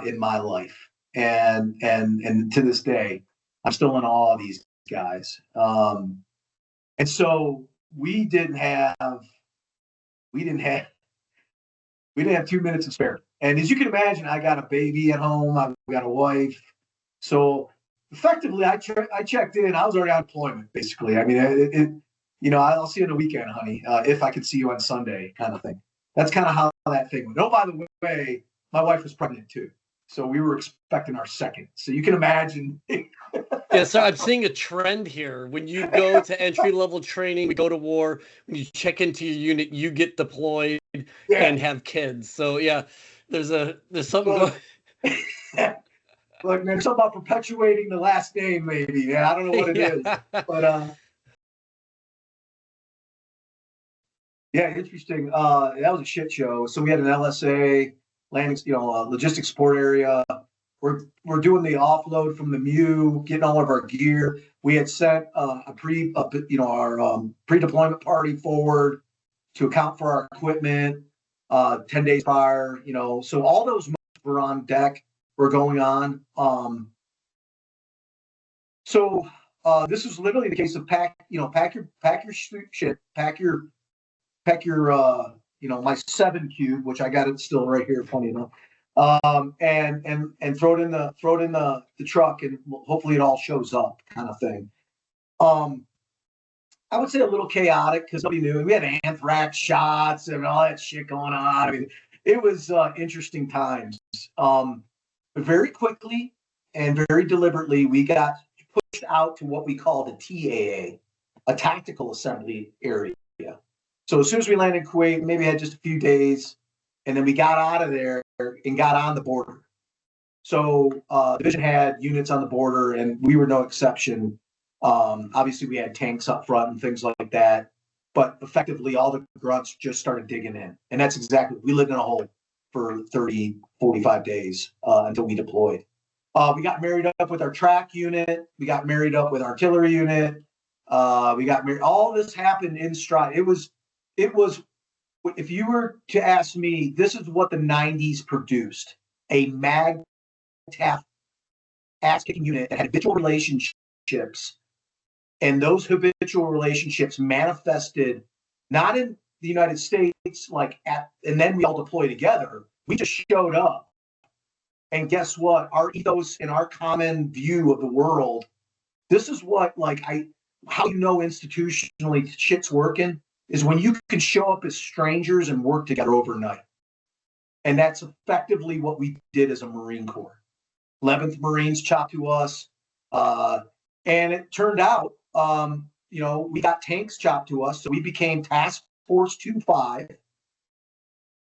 in my life. And to this day, I'm still in awe of these guys. And so we didn't have 2 minutes to spare. And as you can imagine, I got a baby at home. I've got a wife. So effectively, I checked in. I was already on deployment, basically. I mean, I'll see you on the weekend, honey, if I can see you on Sunday, kind of thing. That's kind of how that thing went. Oh, by the way, my wife was pregnant too. So we were expecting our second. So you can imagine. Yeah, so I'm seeing a trend here. When you go to entry-level training, we go to war, when you check into your unit, you get deployed and have kids. So yeah, there's something going. Look, man, there's something about perpetuating the last name, maybe. Yeah, I don't know what it is. But yeah, interesting. That was a shit show. So we had an LSA landing, logistics support area. We're doing the offload from the MEU, getting all of our gear. We had sent our pre-deployment party forward to account for our equipment 10 days prior. So all those months were on deck, were going on. So this was literally the case of pack your shit, pack your my 7 cube, which I got it still right here, funny enough. And throw it in the truck, and hopefully it all shows up, kind of thing. I would say a little chaotic because nobody knew. We had anthrax shots and all that shit going on. I mean, it was interesting times. But very quickly and very deliberately, we got pushed out to what we call the TAA, a tactical assembly area. So as soon as we landed in Kuwait, maybe had just a few days, and then we got out of there and got on the border. So the division had units on the border, and we were no exception. Obviously, we had tanks up front and things like that. But effectively, all the grunts just started digging in. And that's exactly, we lived in a hole for 30, 45 days until we deployed. We got married up with our track unit. We got married up with artillery unit. We got married. All this happened in stride. It was, if you were to ask me, this is what the 90s produced: a mag-tap ass-kicking unit that had habitual relationships, and those habitual relationships manifested not in the United States, and then we all deploy together. We just showed up, and guess what? Our ethos and our common view of the world this is what, like, how you know institutionally shit's working is when you can show up as strangers and work together overnight. And that's effectively what we did as a Marine Corps. 11th Marines chopped to us. And it turned out, we got tanks chopped to us. So we became Task Force 2-5.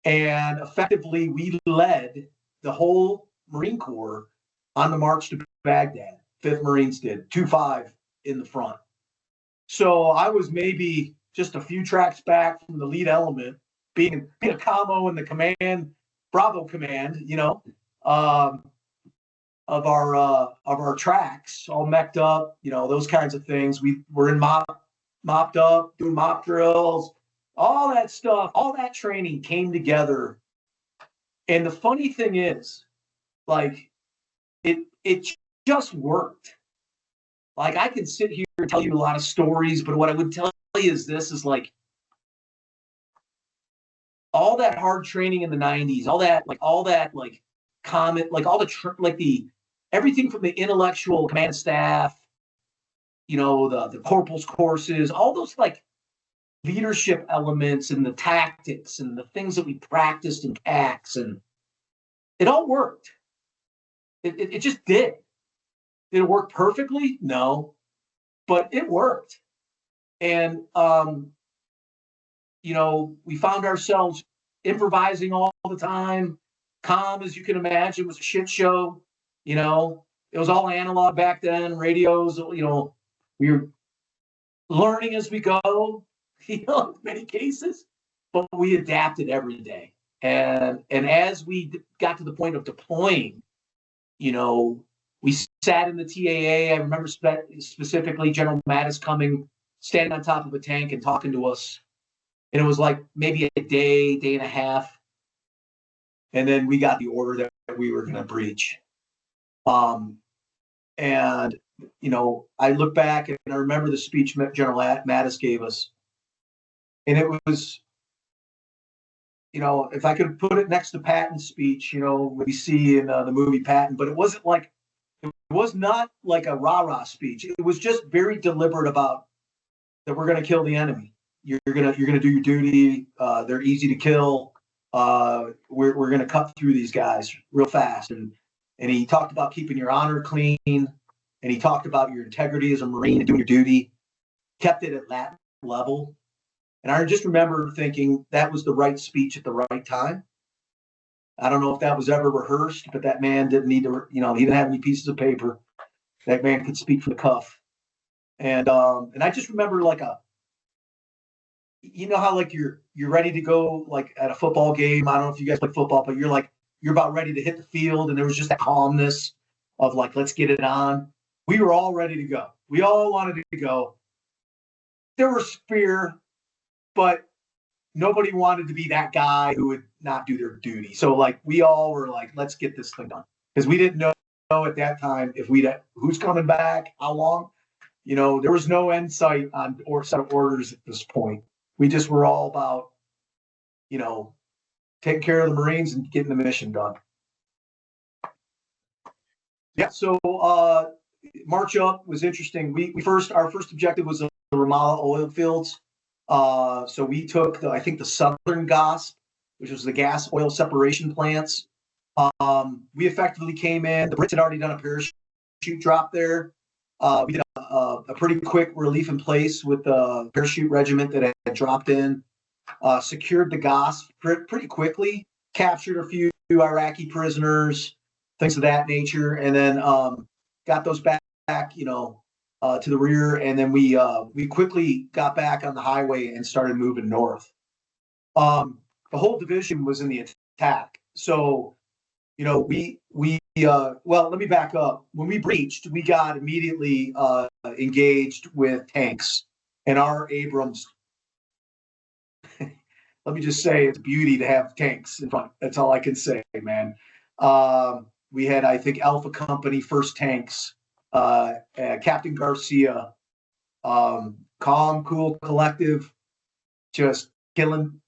And effectively, we led the whole Marine Corps on the march to Baghdad. 5th Marines did, 2-5 in the front. So I was maybe just a few tracks back from the lead element, being a commo in the Bravo command, of our tracks, all meched up, those kinds of things. We were in mopped up, doing mop drills, all that stuff, all that training came together. And the funny thing is, like, it just worked. Like, I can sit here and tell you a lot of stories, but what I would tell you is this is like all that hard training in the 90s, all that comment, like all the everything from the intellectual command staff, the corporals courses, all those like leadership elements and the tactics and the things that we practiced in CACs, and it all worked. It just did. Did it work perfectly? No, but it worked. And, we found ourselves improvising all the time. Comm, as you can imagine, was a shit show. It was all analog back then, radios, we were learning as we go, in many cases, but we adapted every day. And as we got to the point of deploying, we sat in the TAA. I remember specifically General Mattis standing on top of a tank and talking to us. And it was like maybe a day and a half. And then we got the order that we were going to breach. And, I look back and I remember the speech General Mattis gave us. And it was, if I could put it next to Patton's speech, we see in the movie Patton, but it was not like a rah-rah speech. It was just very deliberate about that we're going to kill the enemy. You're gonna do your duty. They're easy to kill. We're going to cut through these guys real fast. And he talked about keeping your honor clean, and he talked about your integrity as a Marine and doing your duty. Kept it at that level. And I just remember thinking that was the right speech at the right time. I don't know if that was ever rehearsed, but that man didn't need to, he didn't have any pieces of paper. That man could speak from the cuff. And I just remember like how like you're ready to go like at a football game. I don't know if you guys play football, but you're about ready to hit the field, and there was just that calmness of like, let's get it on. We were all ready to go. We all wanted to go. There was fear, but nobody wanted to be that guy who would not do their duty. So like we all were like, let's get this thing done, because we didn't know at that time if who's coming back, how long. There was no end sight on or set of orders at this point. We just were all about, taking care of the Marines and getting the mission done. Yeah. So march up was interesting. Our first objective was the Ramallah oil fields. So we took the southern GOSP, which was the gas oil separation plants. We effectively came in. The Brits had already done a parachute drop there. We did a pretty quick relief in place with the parachute regiment that had dropped in, secured the GOSP pretty quickly, captured a few Iraqi prisoners, things of that nature, and then got those back, to the rear, and then we quickly got back on the highway and started moving north. The whole division was in the attack, so let me back up. When we breached, we got immediately engaged with tanks, and our Abrams. Let me just say, it's a beauty to have tanks in front. That's all I can say, man. We had, Alpha Company first tanks. Captain Garcia, calm, cool, collective, just killing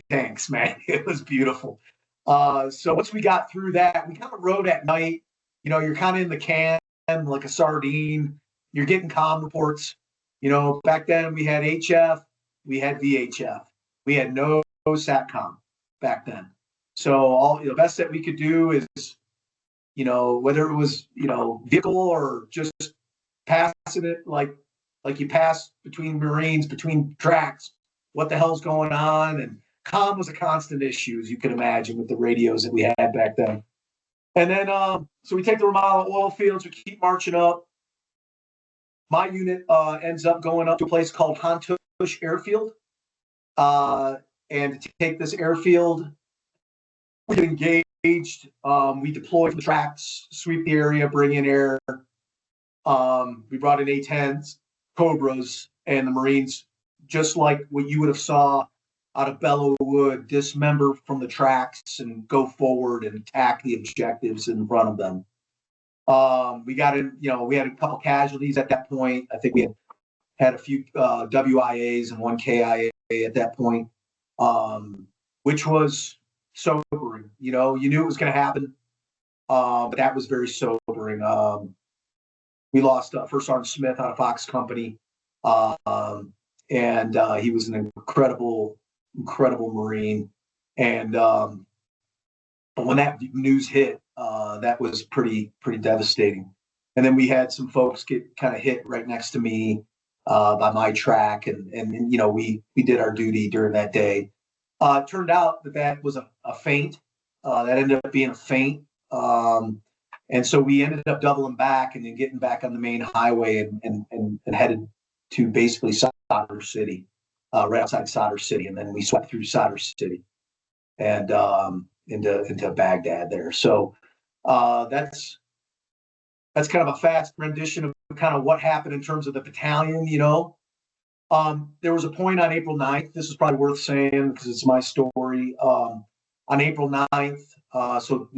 tanks, man. It was beautiful. So once we got through that, we kind of rode at night. You're kind of in the can like a sardine. you're getting comm reports. You know, back then we had HF, we had VHF, we had no SATCOM back then. So all the best that we could do is, you know, whether it was, you know, vehicle or just passing it like you pass between Marines, between tracks, what the hell's going on? And comm was a constant issue, as you can imagine, with the radios that we had back then. And then, so we take the Ramallah oil fields, we keep marching up. My unit ends up going up to a place called Hantush Airfield. And to take this airfield, we get engaged. We deploy from the tracks, sweep the area, bring in air. We brought in A-10s, Cobras, and the Marines, just like what you would have saw out of Belleau Wood, dismember from the tracks and go forward and attack the objectives in front of them. We got in, you know, we had a couple casualties at that point. I think we had a few WIAs and one KIA at that point, which was sobering. You know, you knew it was going to happen, but that was very sobering. We lost First Sergeant Smith out of Fox Company, and he was an incredible Marine. And when that news hit, that was pretty devastating. And then we had some folks get kind of hit right next to me by my track, and you know, we did our duty during that day. It turned out that was a feint. That ended up being a feint. And so we ended up doubling back and then getting back on the main highway and headed to basically Sadr City, right outside Sadr City. And then we swept through Sadr City and into Baghdad there. So that's kind of a fast rendition of kind of what happened in terms of the battalion, you know. There was a point on April 9th. This is probably worth saying because it's my story. On April 9th, so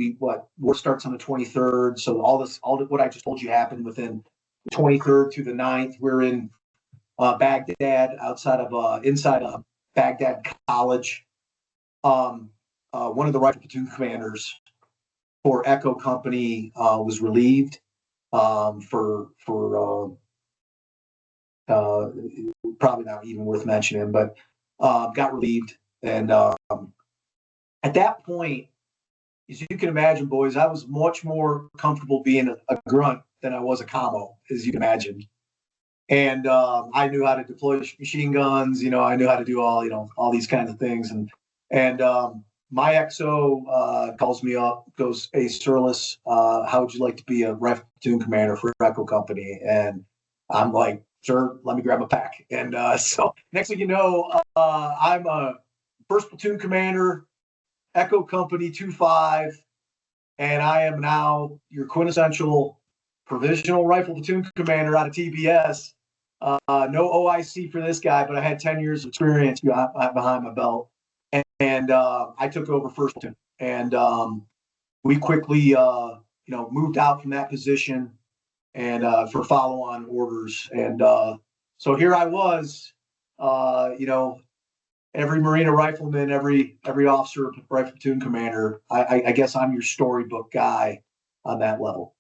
war starts on the 23rd. So all what I just told you happened within the 23rd to the 9th. We're in Baghdad, inside of Baghdad College. One of the rifle platoon commanders for Echo Company was relieved for probably not even worth mentioning, but got relieved. And at that point, as you can imagine, boys, I was much more comfortable being a grunt than I was a commo, as you can imagine. And I knew how to deploy machine guns. You know, I knew how to do all these kinds of things. And my XO calls me up, goes, "Hey, Tsirlis, how would you like to be a rifle platoon commander for Echo Company?" And I'm like, "Sure, let me grab a pack." And so next thing you know, I'm a first platoon commander, Echo Company 2-5, and I am now your quintessential provisional rifle platoon commander out of TBS. No OIC for this guy, but I had 10 years of experience behind my belt. And I took over first platoon. And we quickly, moved out from that position and for follow-on orders. And so here I was, every Marine, a rifleman, every officer, rifle platoon commander. I guess I'm your storybook guy on that level.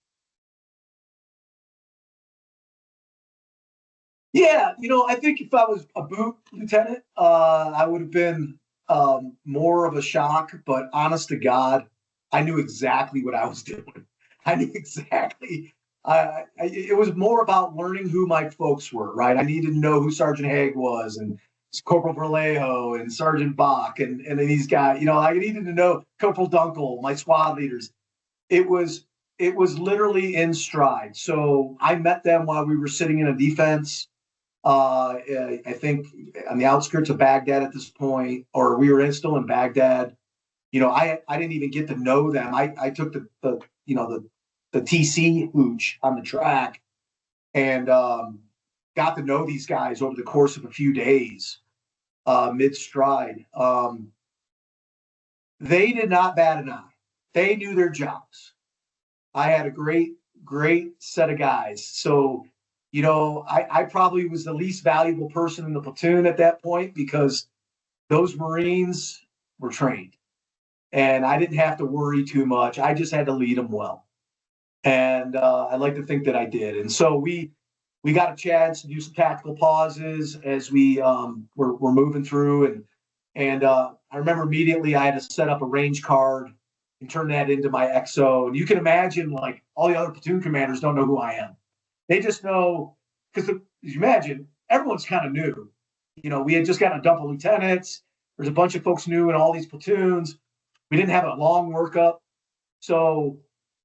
Yeah, I think if I was a boot lieutenant, I would have been more of a shock. But honest to God, I knew exactly what I was doing. I knew exactly. It was more about learning who my folks were, right? I needed to know who Sergeant Haig was and Corporal Verlejo and Sergeant Bach and these guys. I needed to know Corporal Dunkel, my squad leaders. It was literally in stride. So I met them while we were sitting in a defense. I think on the outskirts of Baghdad at this point, or we were still in Baghdad. I didn't even get to know them. I took the TC hooch on the track and got to know these guys over the course of a few days, mid stride. They did not bat an eye. They knew their jobs. I had a great set of guys. So, I probably was the least valuable person in the platoon at that point because those Marines were trained and I didn't have to worry too much. I just had to lead them well. And I'd like to think that I did. And so we we got a chance to do some tactical pauses as we were moving through, and I remember immediately I had to set up a range card and turn that into my XO. And you can imagine, like, all the other platoon commanders don't know who I am. They just know, because as you imagine, everyone's kind of new. You know, we had just gotten a dump of lieutenants. There's a bunch of folks new in all these platoons. We didn't have a long workup. So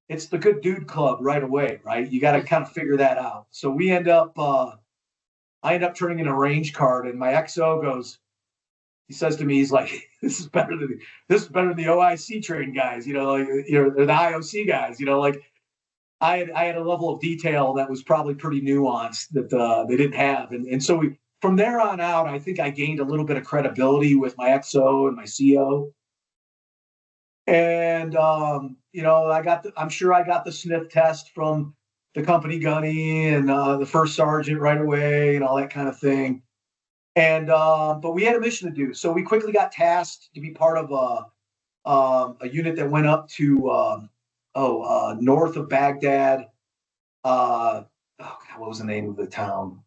it's the good dude club right away, right? You got to kind of figure that out. So I end up turning in a range card, and my XO goes, he says to me, he's like, this is better than the OIC trained guys, you know, like, or the IOC guys, you know, like I had a level of detail that was probably pretty nuanced that they didn't have. And so from there on out, I think I gained a little bit of credibility with my XO and my CO. And, you know, I'm sure I got the sniff test from the company gunny and the first sergeant right away and all that kind of thing. And, but we had a mission to do. So we quickly got tasked to be part of a unit that went up to, north of Baghdad. God, what was the name of the town?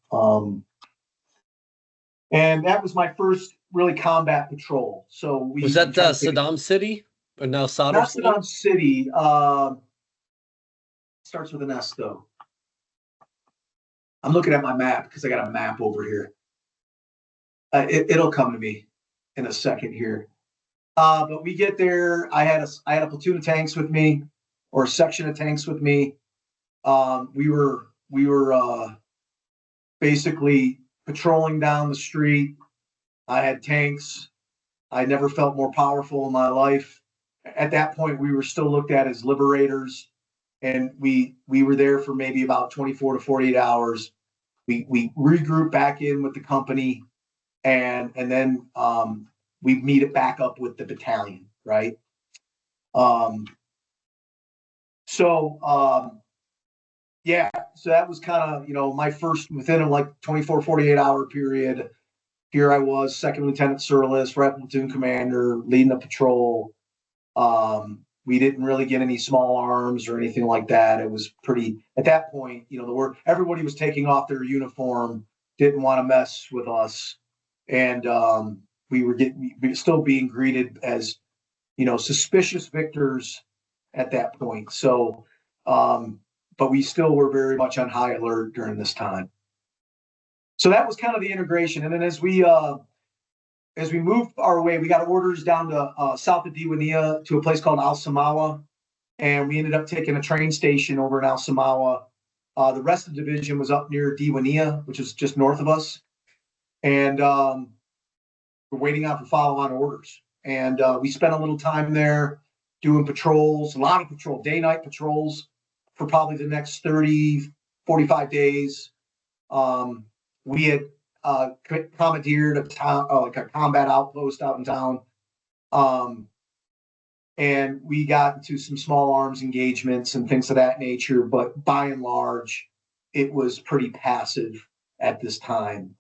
And that was my first really combat patrol. So was that Saddam City? Or now Sadr not City? Saddam City. Starts with an S though. I'm looking at my map because I got a map over here. It'll come to me in a second here. But we get there. I had a platoon of tanks with me, or a section of tanks with me. We were basically patrolling down the street. I had tanks. I never felt more powerful in my life. At that point, we were still looked at as liberators, and we were there for maybe about 24 to 48 hours. We regrouped back in with the company, and then we meet it back up with the battalion, right? So that was kind of, you know, my first, within a like 24, 48 hour period. Here I was, Second Lieutenant Tsirlis, Rep Platoon Commander, leading a patrol. We didn't really get any small arms or anything like that. It was pretty, at that point, you know, everybody was taking off their uniform, didn't want to mess with us. And we were still being greeted as, you know, suspicious victors at that point. So, but we still were very much on high alert during this time. So that was kind of the integration. And then as we moved our way, we got orders down to south of Diwania to a place called Al Samawa, and we ended up taking a train station over in Al Samawa. The rest of the division was up near Diwania, which is just north of us, and we're waiting out for follow-on orders. And we spent a little time there doing patrols, a lot of day-night patrols for probably the next 30, 45 days. We had commandeered a town, like a combat outpost out in town. And we got into some small arms engagements and things of that nature, but by and large, it was pretty passive at this time.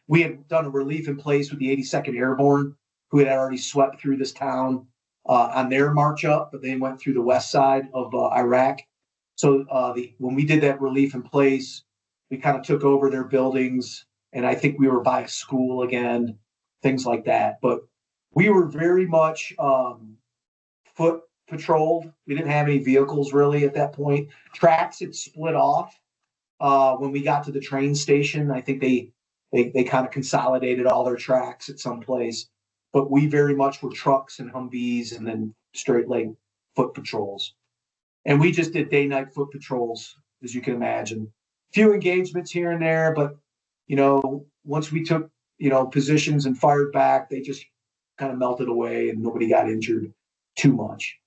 We had done a relief in place with the 82nd Airborne, who had already swept through this town on their march up, but they went through the west side of Iraq. So when we did that relief in place, we kind of took over their buildings, and I think we were by a school again, things like that. But we were very much foot patrolled. We didn't have any vehicles really at that point. Tracks had split off when we got to the train station. I think they kind of consolidated all their tracks at some place. But we very much were trucks and Humvees and then straight leg foot patrols. And we just did day-night foot patrols, as you can imagine. Few engagements here and there, but, you know, once we took, you know, positions and fired back, they just kind of melted away and nobody got injured too much.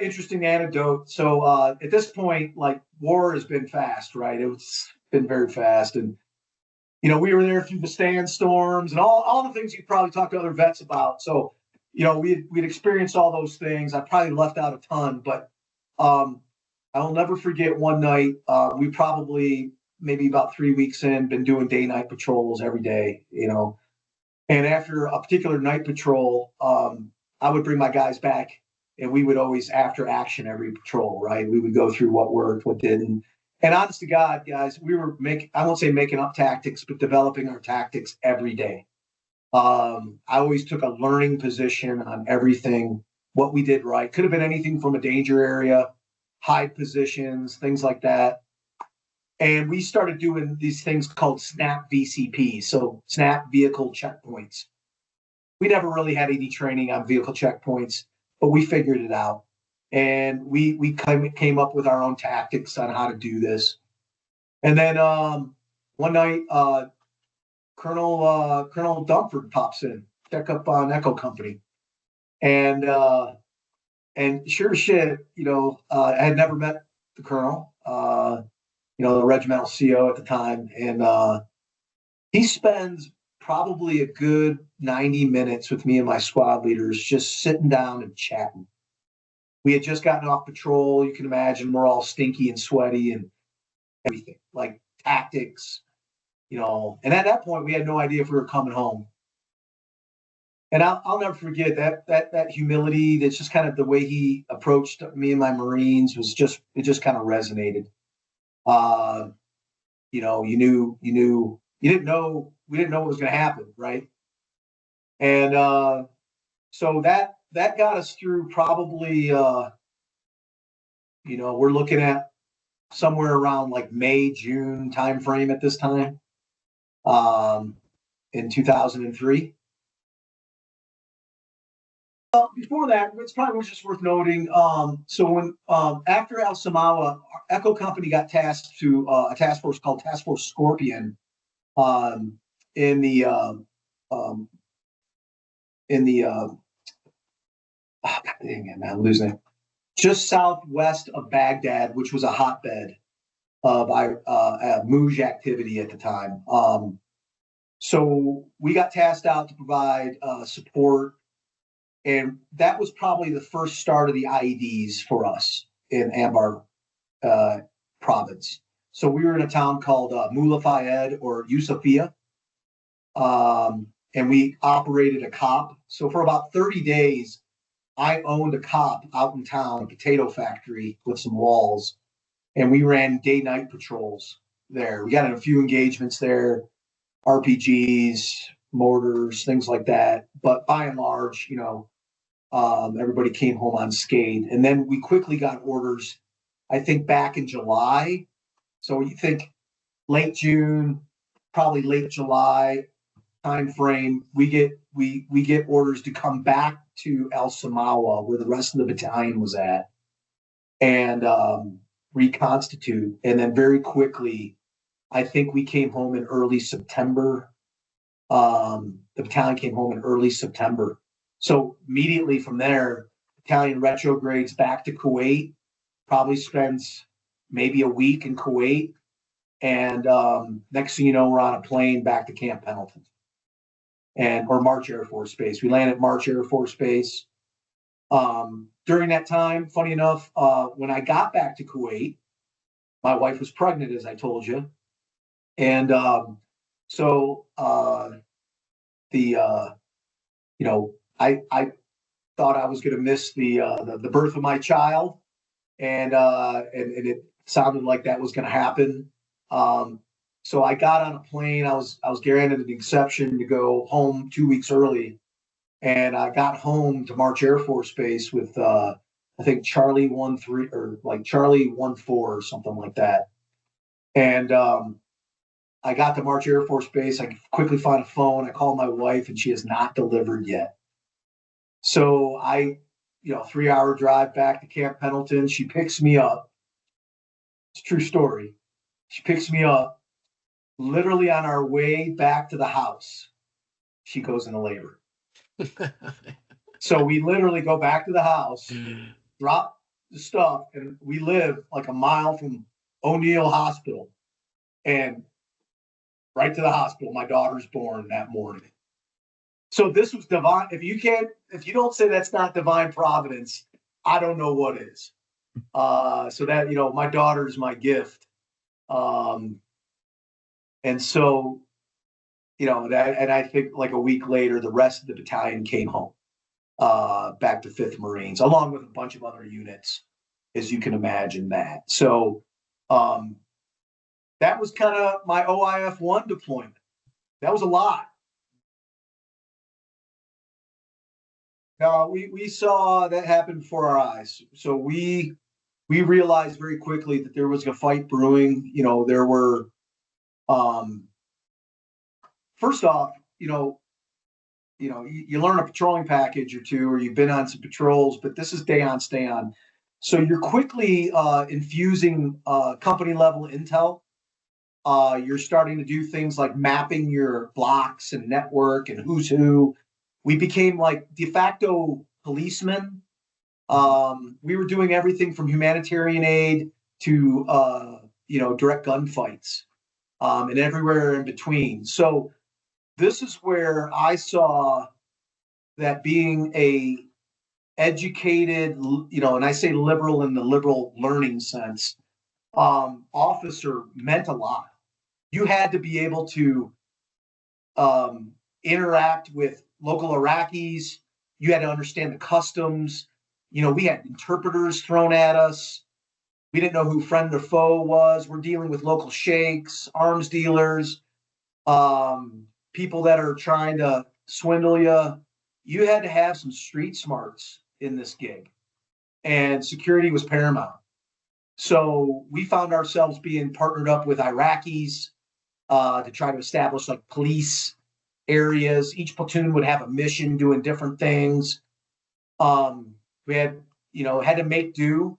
Interesting anecdote. So at this point, like, war has been fast, right? It's been very fast. And, you know, we were there through the sandstorms and all the things you probably talk to other vets about. So, you know, we'd experienced all those things. I probably left out a ton, but I'll never forget one night. We probably, maybe about 3 weeks in, been doing day-night patrols every day, you know. And after a particular night patrol, I would bring my guys back, and we would always, after action every patrol, right? We would go through what worked, what didn't. And honest to God, guys, we were I won't say making up tactics, but developing our tactics every day. I always took a learning position on everything, what we did right. Could have been anything from a danger area, hide positions, things like that. And we started doing these things called SNAP VCP, so SNAP vehicle checkpoints. We never really had any training on vehicle checkpoints, but we figured it out. And we came up with our own tactics on how to do this. And then one night, Colonel Dunford pops in, check up on Echo Company, and sure as shit, I had never met the colonel, the regimental CO at the time, and he spends probably a good 90 minutes with me and my squad leaders, just sitting down and chatting. We had just gotten off patrol. You can imagine we're all stinky and sweaty and everything, like tactics, and at that point we had no idea if we were coming home. And I'll never forget that humility. That's just kind of the way he approached me and my Marines it just kind of resonated. We didn't know what was going to happen, right? And so that got us through probably, we're looking at somewhere around like May, June timeframe at this time, in 2003. Before that, it's probably just worth noting. So when after El Samawa, Echo Company got tasked to a task force called Task Force Scorpion, in the oh, dang it, man, I'm losing it. Just southwest of Baghdad, which was a hotbed of Mouj activity at the time. So we got tasked out to provide support. And that was probably the first start of the IEDs for us in Anbar province. So we were in a town called Mullah Fayed or Yusufia, and we operated a COP. So for about 30 days, I owned a COP out in town, a potato factory with some walls, and we ran day-night patrols there. We got in a few engagements there, RPGs, mortars, things like that. But by and large, everybody came home unscathed. And then we quickly got orders, I think back in July. So you think late June, probably late July timeframe, we get orders to come back to El Samawa, where the rest of the battalion was at, and reconstitute. And then very quickly, I think we came home in early September. The battalion came home in early September. So immediately from there, battalion retrogrades back to Kuwait, probably spends maybe a week in Kuwait. And next thing you know, we're on a plane back to Camp Pendleton or March Air Force Base. We landed at March Air Force Base. During that time, funny enough, when I got back to Kuwait, my wife was pregnant, as I told you. And I thought I was going to miss the birth of my child, and it sounded like that was going to happen. So I got on a plane. I was granted an exception to go home 2 weeks early, and I got home to March Air Force Base with I think Charlie 13 or like Charlie 14 or something like that. And I got to March Air Force Base. I quickly found a phone. I called my wife, and she has not delivered yet. So 3-hour drive back to Camp Pendleton. She picks me up. It's a true story. She picks me up. Literally on our way back to the house, she goes into labor. So we literally go back to the house, drop the stuff, and we live like a mile from O'Neill Hospital. And right to the hospital, my daughter's born that morning. So this was divine. If you don't say that's not divine providence, I don't know what is. So that, my daughter is my gift. And so, and I think like a week later, the rest of the battalion came home, back to 5th Marines, along with a bunch of other units, as you can imagine that. So, that was kind of my OIF-1 deployment. That was a lot. We saw that happen before our eyes. So we realized very quickly that there was a fight brewing. There were, first off, you learn a patrolling package or two, or you've been on some patrols, but this is day on, stay on. So you're quickly infusing company level intel. You're starting to do things like mapping your blocks and network and who's who. We became like de facto policemen. We were doing everything from humanitarian aid to direct gunfights, and everywhere in between. So this is where I saw that being a educated, and I say liberal in the liberal learning sense, officer meant a lot. You had to be able to interact with local Iraqis. You had to understand the customs. We had interpreters thrown at us. We didn't know who friend or foe was. We're dealing with local sheikhs, arms dealers, people that are trying to swindle you. You had to have some street smarts in this gig, and security was paramount. So we found ourselves being partnered up with Iraqis to try to establish like police areas. Each platoon would have a mission doing different things. We had to make do.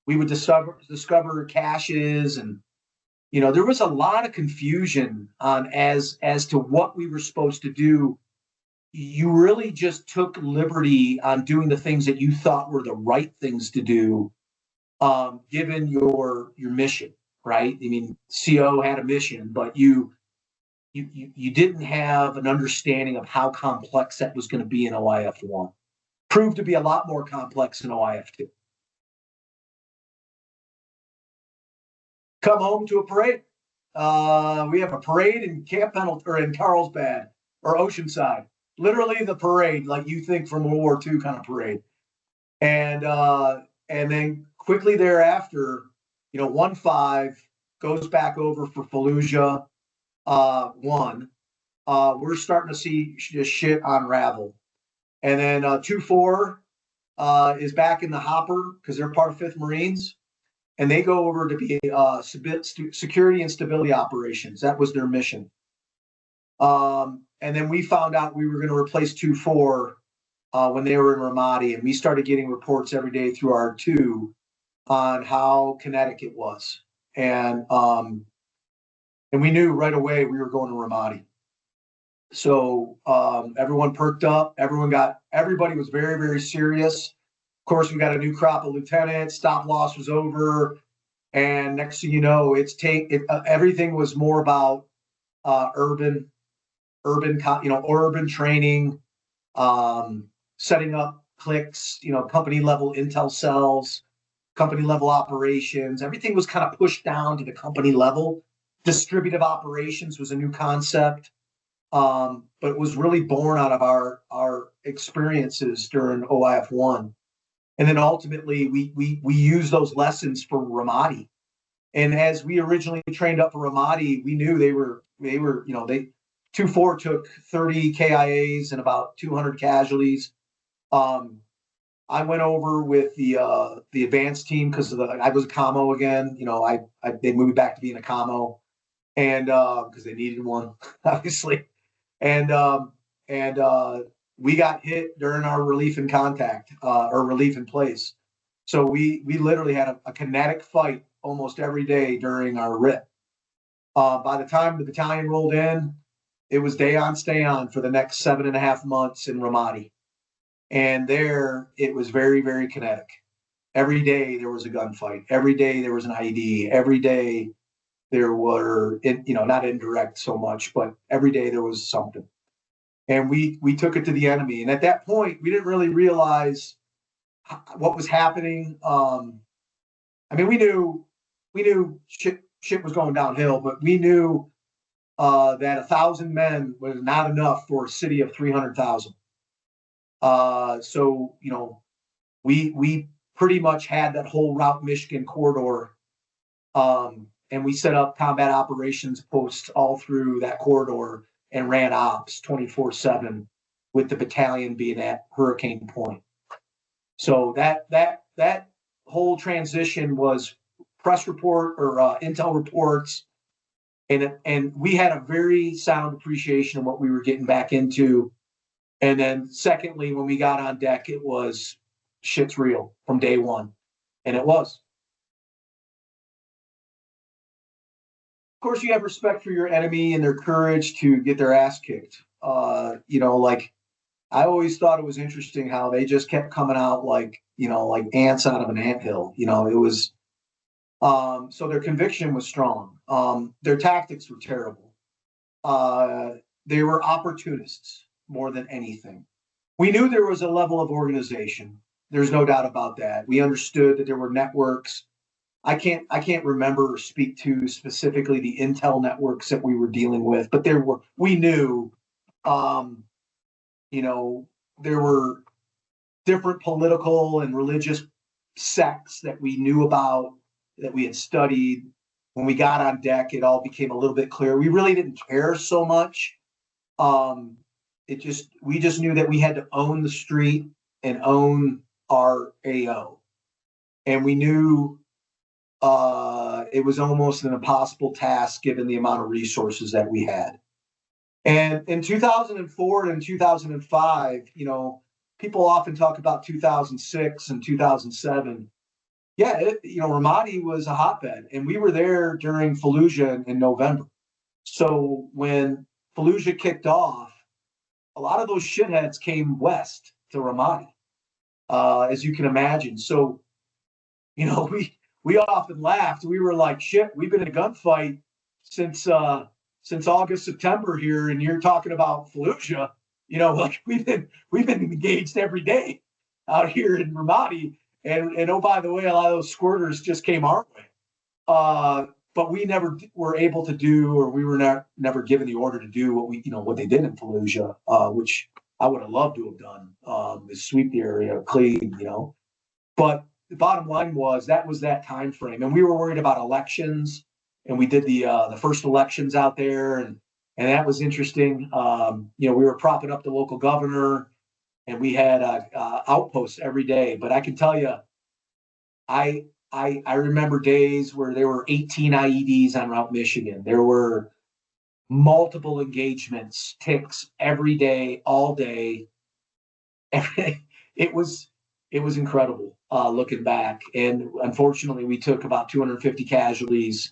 We would discover caches, and there was a lot of confusion on as to what we were supposed to do. You really just took liberty on doing the things that you thought were the right things to do, given your mission, right? I mean, CO had a mission, but you didn't have an understanding of how complex that was going to be in OIF-1. Proved to be a lot more complex in OIF-2. Come home to a parade. We have a parade in Camp Pendleton, or in Carlsbad, or Oceanside. Literally the parade, like you think from World War II kind of parade. And then quickly thereafter, 1-5 goes back over for Fallujah 1. We're starting to see shit unravel. And then 2-4 is back in the hopper because they're part of 5th Marines. And they go over to be security and stability operations. That was their mission. And then we found out we were going to replace 2-4 when they were in Ramadi. And we started getting reports every day through R2 on how kinetic it was. And we knew right away we were going to Ramadi. So everyone perked up. Everybody was very, very serious. Of course, we got a new crop of lieutenants. Stop loss was over, and next thing you know, everything was more about urban training, setting up cliques, company level intel cells, company level operations. Everything was kind of pushed down to the company level. Distributive operations was a new concept, but it was really born out of our experiences during OIF-1. And then ultimately, we used those lessons for Ramadi. And as we originally trained up for Ramadi, we knew they 2-4 took 30 KIAs and about 200 casualties. I went over with the advanced team because I was a commo again. They moved me back to being a commo, and because they needed one, obviously. And we got hit during our relief in contact, or relief in place. So we literally had a kinetic fight almost every day during our RIP. By the time the battalion rolled in, it was day on, stay on for the next 7.5 months in Ramadi. And there it was very, very kinetic. Every day there was a gunfight. Every day there was an IED. Every day there were, not indirect so much, but every day there was something. And we took it to the enemy. And at that point, we didn't really realize what was happening. We knew shit was going downhill, but we knew that 1,000 men was not enough for a city of 300,000. So we pretty much had that whole Route Michigan corridor and we set up combat operations posts all through that corridor and ran ops 24/7, with the battalion being at Hurricane Point. So that whole transition was press report or intel reports, and we had a very sound appreciation of what we were getting back into. And then secondly, when we got on deck, it was shit's real from day one, and it was. Of course, you have respect for your enemy and their courage to get their ass kicked. Like I always thought it was interesting how they just kept coming out like ants out of an anthill. It was so their conviction was strong. Their tactics were terrible. They were opportunists more than anything. We knew there was a level of organization. There's no doubt about that. We understood that there were networks. I can't remember or speak to specifically the intel networks that we were dealing with, but we knew, there were different political and religious sects that we knew about, that we had studied. When we got on deck, it all became a little bit clear. We really didn't care so much. We just knew that we had to own the street and own our AO. And we knew it was almost an impossible task given the amount of resources that we had. And in 2004 and 2005, people often talk about 2006 and 2007. Yeah, Ramadi was a hotbed, and we were there during Fallujah in November. So when Fallujah kicked off, a lot of those shitheads came west to Ramadi, as you can imagine. So, we often laughed. We were like, shit, we've been in a gunfight since August, September here, and you're talking about Fallujah. We've been engaged every day out here in Ramadi. And oh, by the way, a lot of those squirters just came our way. But we never were able to do, or we were never given the order to do what they did in Fallujah, which I would have loved to have done, is sweep the area clean, But the bottom line was that time frame, and we were worried about elections, and we did the first elections out there, and that was interesting. We were propping up the local governor, and we had outposts every day. But I can tell you, I remember days where there were 18 IEDs on Route Michigan. There were multiple engagements, ticks every day, all day. It was incredible looking back. And unfortunately, we took about 250 casualties,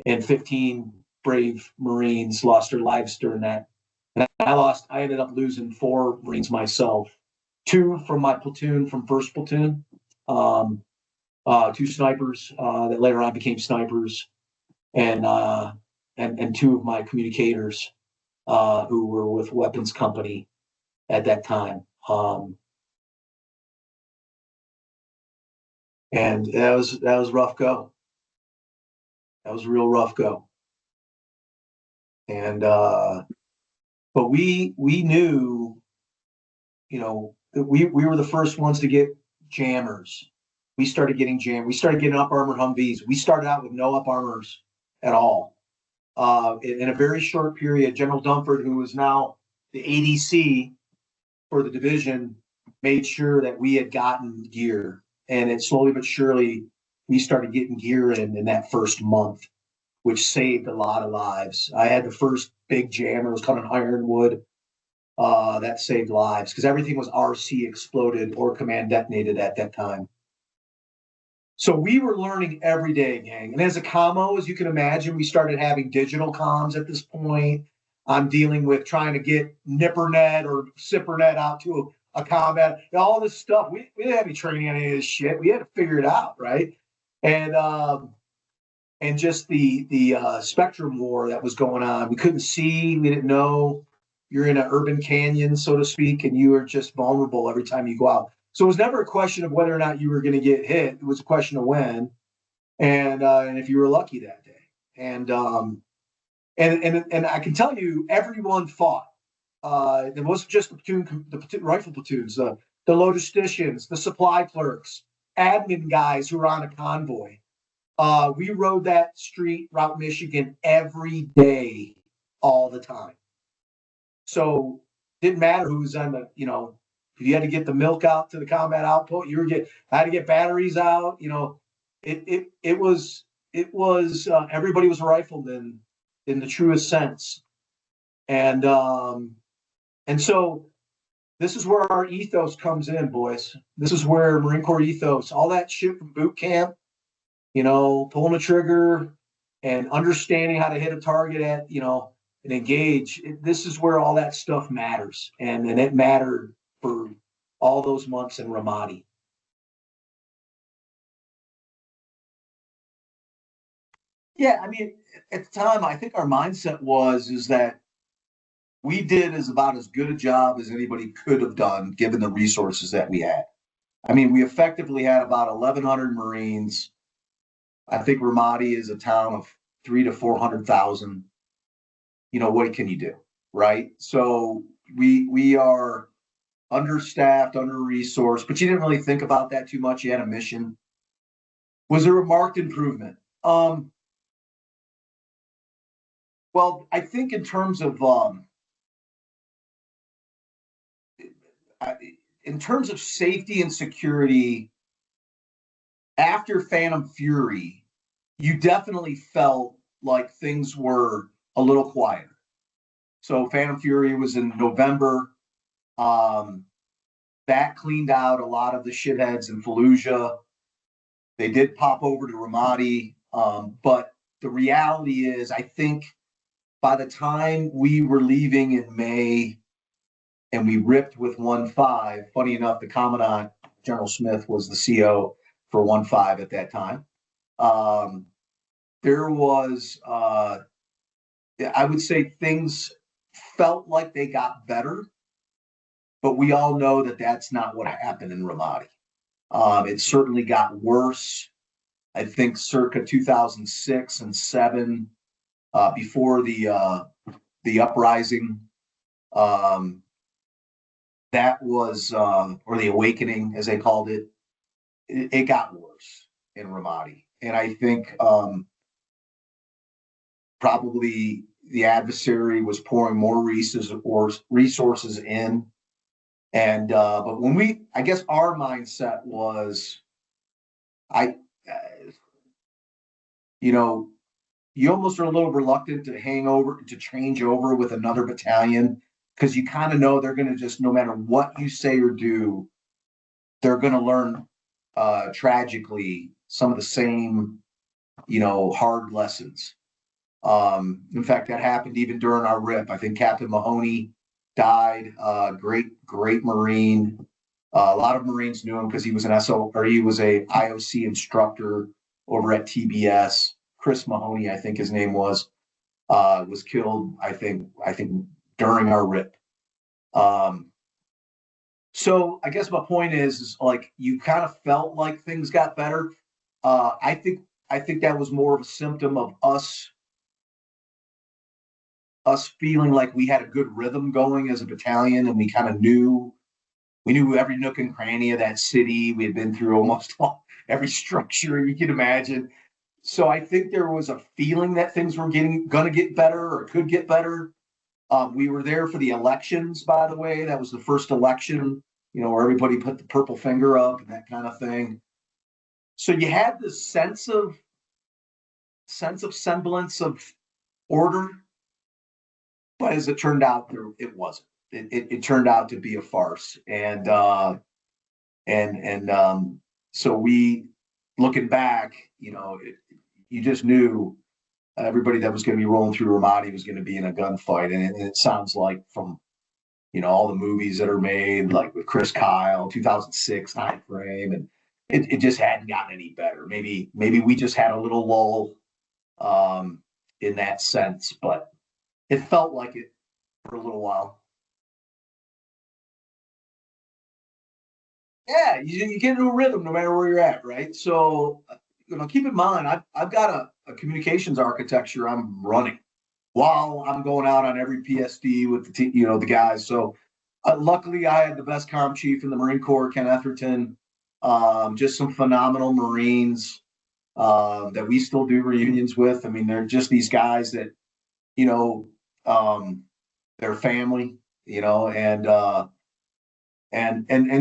and 15 brave Marines lost their lives during that. And I ended up losing 4 Marines myself, 2 from my platoon, from 1st Platoon, 2 snipers that later on became snipers, and 2 of my communicators who were with weapons company at that time. And that was rough go. That was a real rough go. And but we knew, we were the first ones to get jammers. We started getting jammed. We started getting up armored Humvees. We started out with no up armors at all. In a very short period, General Dunford, who is now the ADC for the division, made sure that we had gotten gear. And it slowly but surely, we started getting gear in that first month, which saved a lot of lives. I had the first big jammer. It was called an Ironwood. That saved lives because everything was RC exploded or command detonated at that time. So we were learning every day, gang. And as a commo, as you can imagine, we started having digital comms at this point. I'm dealing with trying to get NIPRNet or SIPRNet out to a combat, all this stuff. We didn't have any training on any of this shit. We had to figure it out, right? And just the spectrum war that was going on. We couldn't see. We didn't know. You're in an urban canyon, so to speak, and you are just vulnerable every time you go out. So it was never a question of whether or not you were going to get hit. It was a question of when, and if you were lucky that day. And I can tell you, everyone fought. It wasn't just the rifle platoons, the logisticians, the supply clerks, admin guys who were on a convoy. We rode that street, Route Michigan, every day, all the time. So didn't matter who was on the, if you had to get the milk out to the combat outpost, had to get batteries out. It was everybody was rifled in the truest sense, and so this is where our ethos comes in, boys. This is where Marine Corps ethos, all that shit from boot camp, pulling the trigger and understanding how to hit a target and engage. This is where all that stuff matters. And it mattered for all those months in Ramadi. Yeah, I mean, at the time, I think our mindset is that we did about as good a job as anybody could have done, given the resources that we had. I mean, we effectively had about 1,100 Marines. I think Ramadi is a town of 300,000 to 400,000. What can you do, right? So we are understaffed, under-resourced, but you didn't really think about that too much. You had a mission. Was there a marked improvement? Well, I think in terms of safety and security, after Phantom Fury, you definitely felt like things were a little quieter. So Phantom Fury was in November. That cleaned out a lot of the shitheads in Fallujah. They did pop over to Ramadi. But the reality is, I think by the time we were leaving in May and we ripped with 1-5, funny enough, the Commandant, General Smith, was the CO for 1-5 at that time. There was, I would say things felt like they got better, but we all know that that's not what happened in Ramadi. It certainly got worse. I think circa 2006 and 2007, before the uprising, that was, or the awakening, as they called it, it got worse in Ramadi. And I think probably the adversary was pouring more resources in. And, but when I guess our mindset was, you almost are a little reluctant to change over with another battalion, because you kind of know they're going to just, no matter what you say or do, they're going to learn tragically some of the same, hard lessons. In fact, that happened even during our RIP. I think Captain Mahoney died, great Marine. A lot of Marines knew him because he was he was a IOC instructor over at TBS. Chris Mahoney, I think his name was killed, I think during our RIP. So I guess my point is like, you kind of felt like things got better. I think that was more of a symptom of us feeling like we had a good rhythm going as a battalion, and we kind of knew every nook and cranny of that city. We had been through almost every structure you can imagine. So I think there was a feeling that things were going to get better or could get better. We were there for the elections, by the way. That was the first election, where everybody put the purple finger up and that kind of thing. So you had this sense of semblance of order, but as it turned out, it wasn't. It turned out to be a farce, and so we, looking back, you just knew everybody that was going to be rolling through Ramadi was going to be in a gunfight, and it sounds like from all the movies that are made, like with Chris Kyle, 2006 time frame, and it just hadn't gotten any better. Maybe we just had a little lull in that sense, but it felt like it for a little while. Yeah, you get into a rhythm no matter where you're at, right? So, keep in mind, I've got a communications architecture I'm running while I'm going out on every PSD with the guys. So, luckily, I had the best comm chief in the Marine Corps, Ken Etherton. Just some phenomenal Marines. that we still do reunions with. I mean, they're just these guys that, you know, their family, you know, and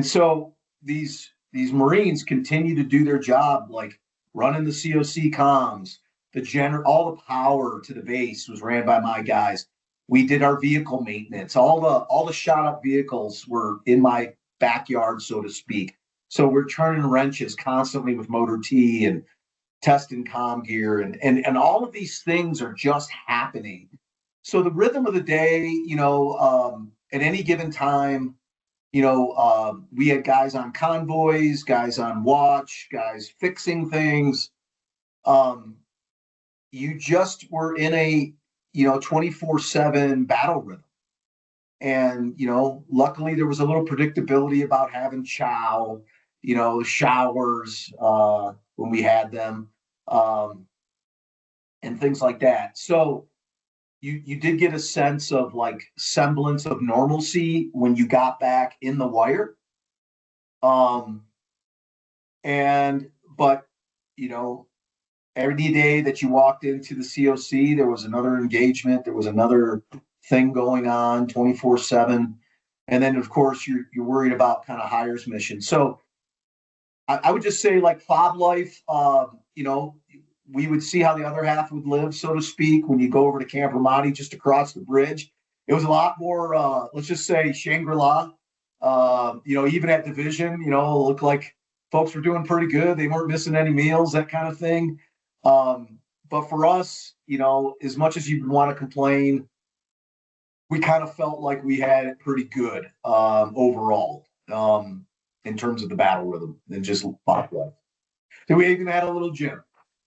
so these Marines continue to do their job, like running the COC comms, all the power to the base was ran by my guys. We did our vehicle maintenance. All the shot up vehicles were in my backyard, so to speak. So we're turning wrenches constantly with motor T and testing comm gear, and all of these things are just happening. So the rhythm of the day, you know, at any given time, you know, we had guys on convoys, guys on watch, guys fixing things. You just were in a, you know, 24/7 battle rhythm. And, you know, luckily there was a little predictability about having chow, you know, showers when we had them, and things like that. So you did get a sense of like semblance of normalcy when you got back in the wire. But you know, every day that you walked into the COC, there was another engagement, there was another thing going on 24/7. And then of course you're worried about kind of hires mission. So I would just say, like, fob life, you know, we would see how the other half would live, so to speak, when you go over to Camp Ramadi just across the bridge. It was a lot more, let's just say, Shangri-La. You know, even at division, you know, it looked like folks were doing pretty good. They weren't missing any meals, that kind of thing. But for us, you know, as much as you want to complain, we kind of felt like we had it pretty good overall, in terms of the battle rhythm and just fob life. So we even had a little gym.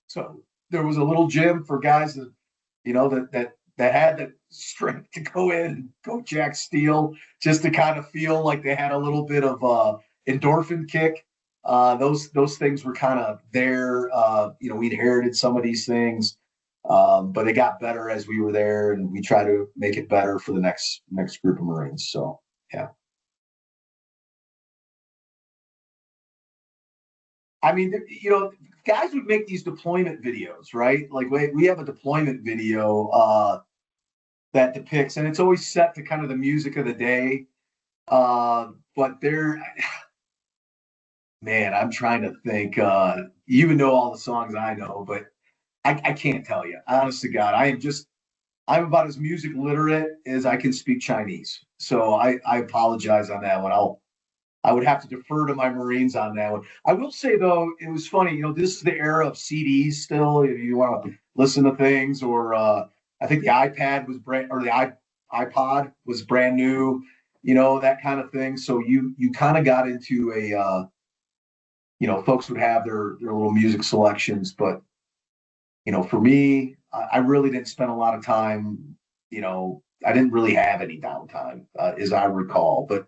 So there was a little gym for guys that, you know, that had the strength to go in and go jack steel, just to kind of feel like they had a little bit of endorphin kick. Those things were kind of there. You know, we inherited some of these things, but it got better as we were there, and we try to make it better for the next group of Marines. So yeah. I mean, you know, guys would make these deployment videos, right? Like we have a deployment video that depicts, and it's always set to kind of the music of the day. But man, I'm trying to think. You would know all the songs I know, but I can't tell you. Honest to God, I'm about as music literate as I can speak Chinese. So I apologize on that one. I would have to defer to my Marines on that one. I will say, though, it was funny. You know, this is the era of CDs still. If you want to listen to things, or I think the iPad was iPod was brand new. You know, that kind of thing. So you kind of got into a, you know, folks would have their little music selections. But, you know, for me, I really didn't spend a lot of time. You know, I didn't really have any downtime, as I recall. But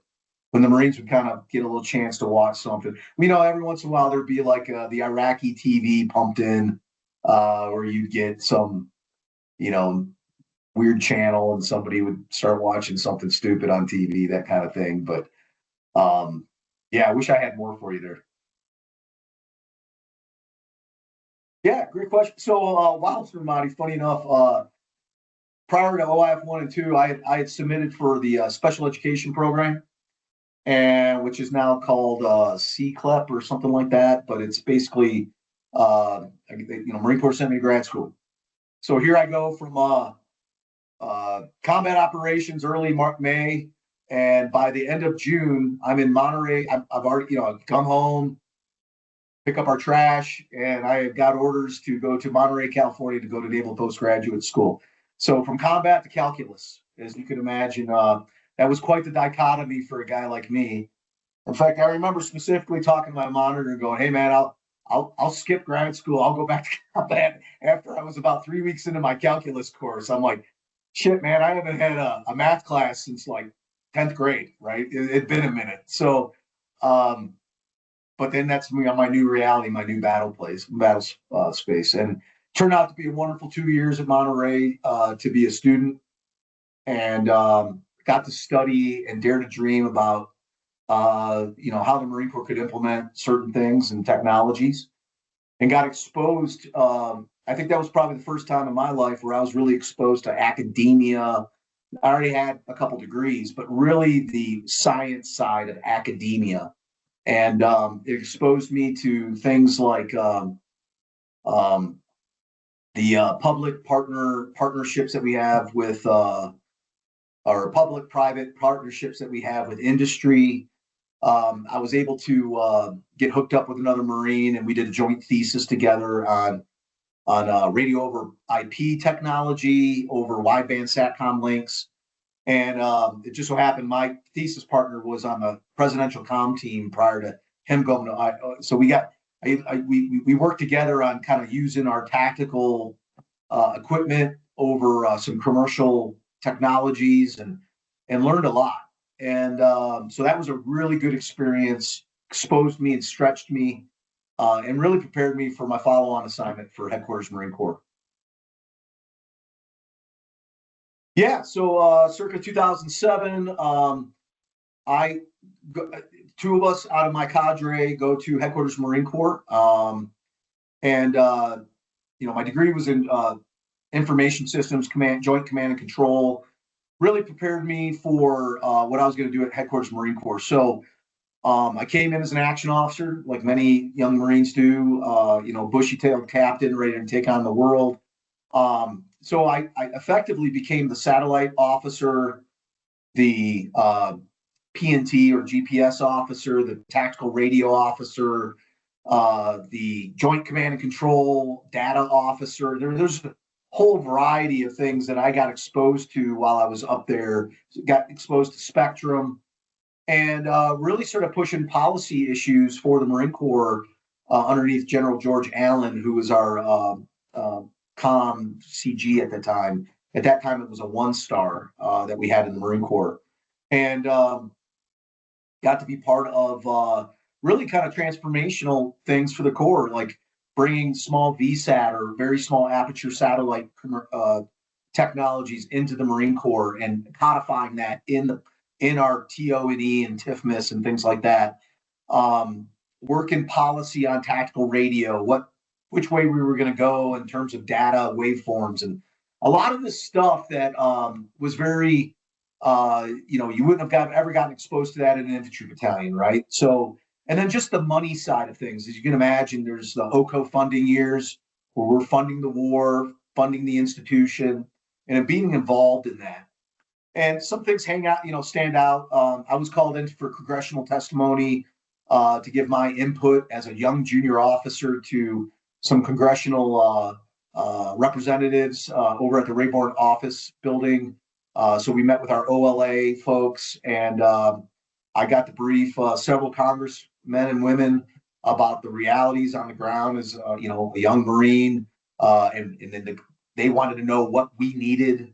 when the Marines would kind of get a little chance to watch something, you know, every once in a while there'd be like the Iraqi TV pumped in, where you'd get some, you know, weird channel and somebody would start watching something stupid on TV, that kind of thing. But yeah, I wish I had more for you there. Yeah, great question. So while Ramadi, funny enough, prior to OIF 1 and 2, I had submitted for the special education program, and which is now called CCLEP or something like that. But it's basically, you know, Marine Corps sent me to grad school. So here I go from combat operations early May, and by the end of June, I'm in Monterey. I've already, you know, I've come home, pick up our trash, and I have got orders to go to Monterey, California, to go to Naval Postgraduate School. So from combat to calculus, as you can imagine, that was quite the dichotomy for a guy like me. In fact, I remember specifically talking to my monitor and going, "Hey, man, I'll skip grad school. I'll go back to combat." After I was about 3 weeks into my calculus course, I'm like, "Shit, man, I haven't had a math class since like 10th grade, right? It'd been a minute." So, but then that's my new reality, my new battle space, and turned out to be a wonderful 2 years at Monterey to be a student, and got to study and dare to dream about you know, how the Marine Corps could implement certain things and technologies. and got exposed. I think that was probably the first time in my life where I was really exposed to academia. I already had a couple degrees, but really the science side of academia. And it exposed me to things like um, the public partnerships that we have with our public-private partnerships that we have with industry. I was able to get hooked up with another Marine, and we did a joint thesis together on radio over IP technology, over wideband SATCOM links. And it just so happened my thesis partner was on the presidential comm team prior to him going to. So we worked together on kind of using our tactical equipment over some commercial technologies, and learned a lot. And so that was a really good experience, exposed me and stretched me, and really prepared me for my follow-on assignment for Headquarters Marine Corps. Yeah, so circa 2007, two of us out of my cadre go to Headquarters Marine Corps, and my degree was in information systems, joint command and control. Really prepared me for what I was going to do at Headquarters Marine Corps. So I came in as an action officer, like many young Marines do, bushy-tailed captain, ready to take on the world. So I effectively became the satellite officer, the PNT or GPS officer, the tactical radio officer, the joint command and control data officer. There's a whole variety of things that I got exposed to while I was up there. Got exposed to Spectrum, and really started pushing policy issues for the Marine Corps underneath General George Allen, who was our comm CG at the time. At that time, it was a 1-star that we had in the Marine Corps, and got to be part of really kind of transformational things for the Corps, like bringing small VSAT or very small aperture satellite technologies into the Marine Corps and codifying that in our TO&E and TIFMIS and things like that. Working policy on tactical radio, which way we were going to go in terms of data waveforms, and a lot of this stuff that was very, you wouldn't have ever gotten exposed to that in an infantry battalion, right? So, and then just the money side of things, as you can imagine, there's the OCO funding years where we're funding the war, funding the institution, and being involved in that. And some things stand out. I was called in for congressional testimony to give my input as a young junior officer to some congressional representatives over at the Rayborn office building. So we met with our OLA folks, and I got to brief several congressmen and women about the realities on the ground as a young Marine, and then they wanted to know what we needed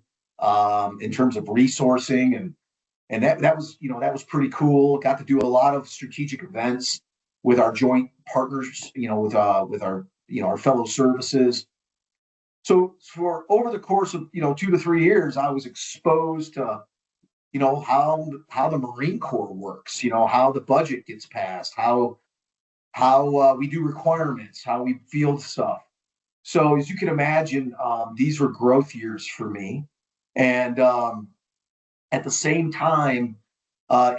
in terms of resourcing, and that was pretty cool. Got to do a lot of strategic events with our joint partners, with our fellow services. So for over the course of 2 to 3 years, I was exposed to how the Marine Corps works, how the budget gets passed, how we do requirements, how we field stuff. So as you can imagine, these were growth years for me. And at the same time,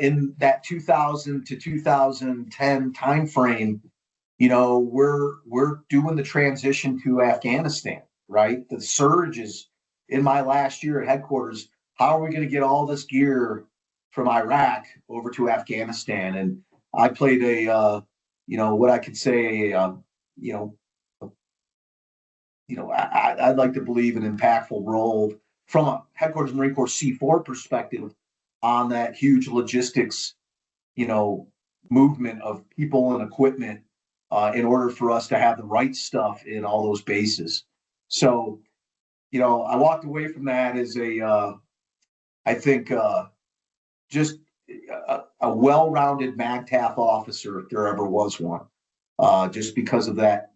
in that 2000 to 2010 timeframe, we're doing the transition to Afghanistan, right? The surge is in my last year at headquarters. How are we going to get all this gear from Iraq over to Afghanistan? And I played what I could say, I'd like to believe an impactful role from a Headquarters Marine Corps C4 perspective on that huge logistics, movement of people and equipment in order for us to have the right stuff in all those bases. So, I walked away from that as just a well-rounded MAGTF officer, if there ever was one, just because of that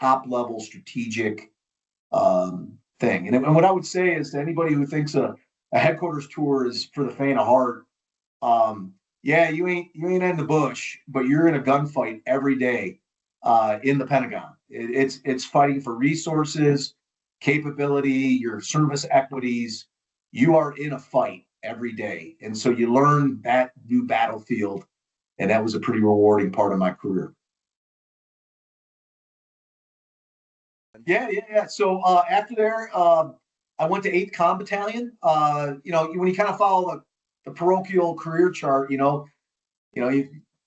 top-level strategic thing. And what I would say is to anybody who thinks a headquarters tour is for the faint of heart, you ain't in the bush, but you're in a gunfight every day. in the Pentagon. It's fighting for resources, capability, your service equities. You are in a fight every day. And so you learn that new battlefield. And that was a pretty rewarding part of my career. Yeah. So after there, I went to 8th Com Battalion. When you kind of follow the parochial career chart, you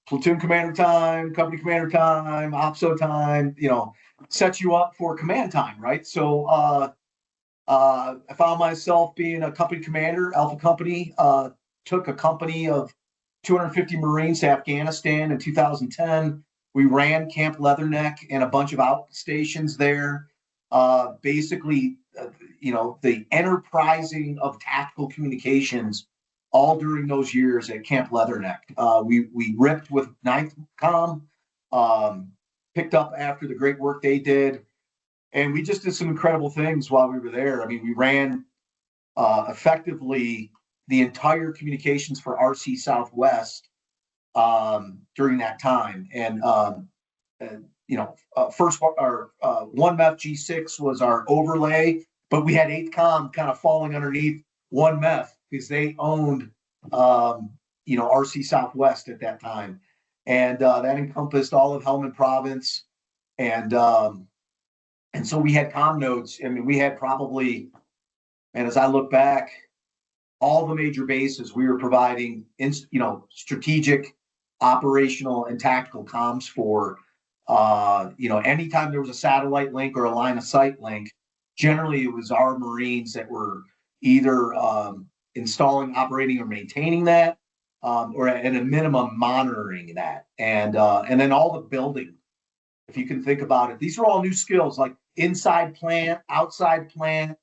platoon commander time, company commander time, OPSO time, sets you up for command time, right? So I found myself being a company commander. Alpha Company took a company of 250 Marines to Afghanistan in 2010. We ran Camp Leatherneck and a bunch of outstations there. Basically, the enterprising of tactical communications all during those years at Camp Leatherneck. We ripped with 9th Com, picked up after the great work they did. And we just did some incredible things while we were there. I mean, we ran effectively the entire communications for RC Southwest during that time. And first our 1MEF G6 was our overlay, but we had 8th Com kind of falling underneath 1MEF because they owned RC Southwest at that time. And that encompassed all of Helmand Province. And so we had comm nodes. I mean, we had probably, and as I look back, all the major bases we were providing, strategic, operational, and tactical comms for. Anytime there was a satellite link or a line of sight link, generally it was our Marines that were either installing, operating, or maintaining that, or at a minimum monitoring that, and then all the building. If you can think about it, these are all new skills like inside plant, outside plant,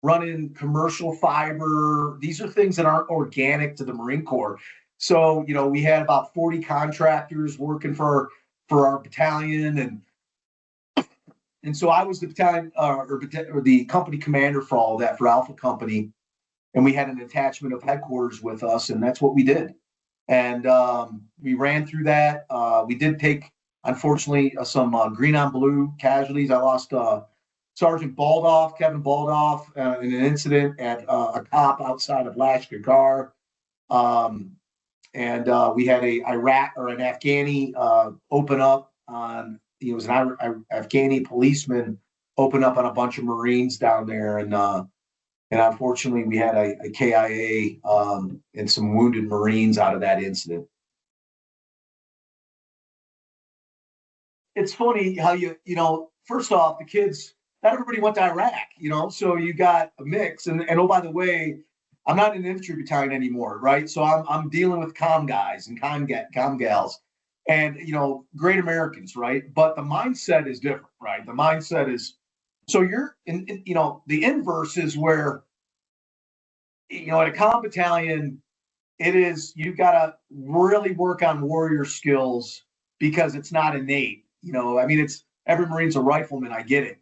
running commercial fiber. These are things that aren't organic to the Marine Corps. So, we had about 40 contractors working for our battalion. And so I was the battalion or the company commander for all of that for Alpha Company. And we had an attachment of headquarters with us, and that's what we did. And we ran through that. We did take, unfortunately, some green on blue casualties. I lost Sergeant Baldoff, Kevin Baldoff, in an incident at a cop outside of Lashkar. And we had an Afghani open up on, it was an Afghani policeman open up on a bunch of Marines down there. And unfortunately, we had a KIA and some wounded Marines out of that incident. It's funny how first off, the kids, not everybody went to Iraq, so you got a mix. And oh, by the way, I'm not in an infantry battalion anymore, right? So I'm dealing with comm guys and comm gals, and great Americans, right? But the mindset is different, right? The mindset is, so you're in the inverse is where at a comm battalion, it is, you've got to really work on warrior skills because it's not innate. It's every Marine's a rifleman, I get it,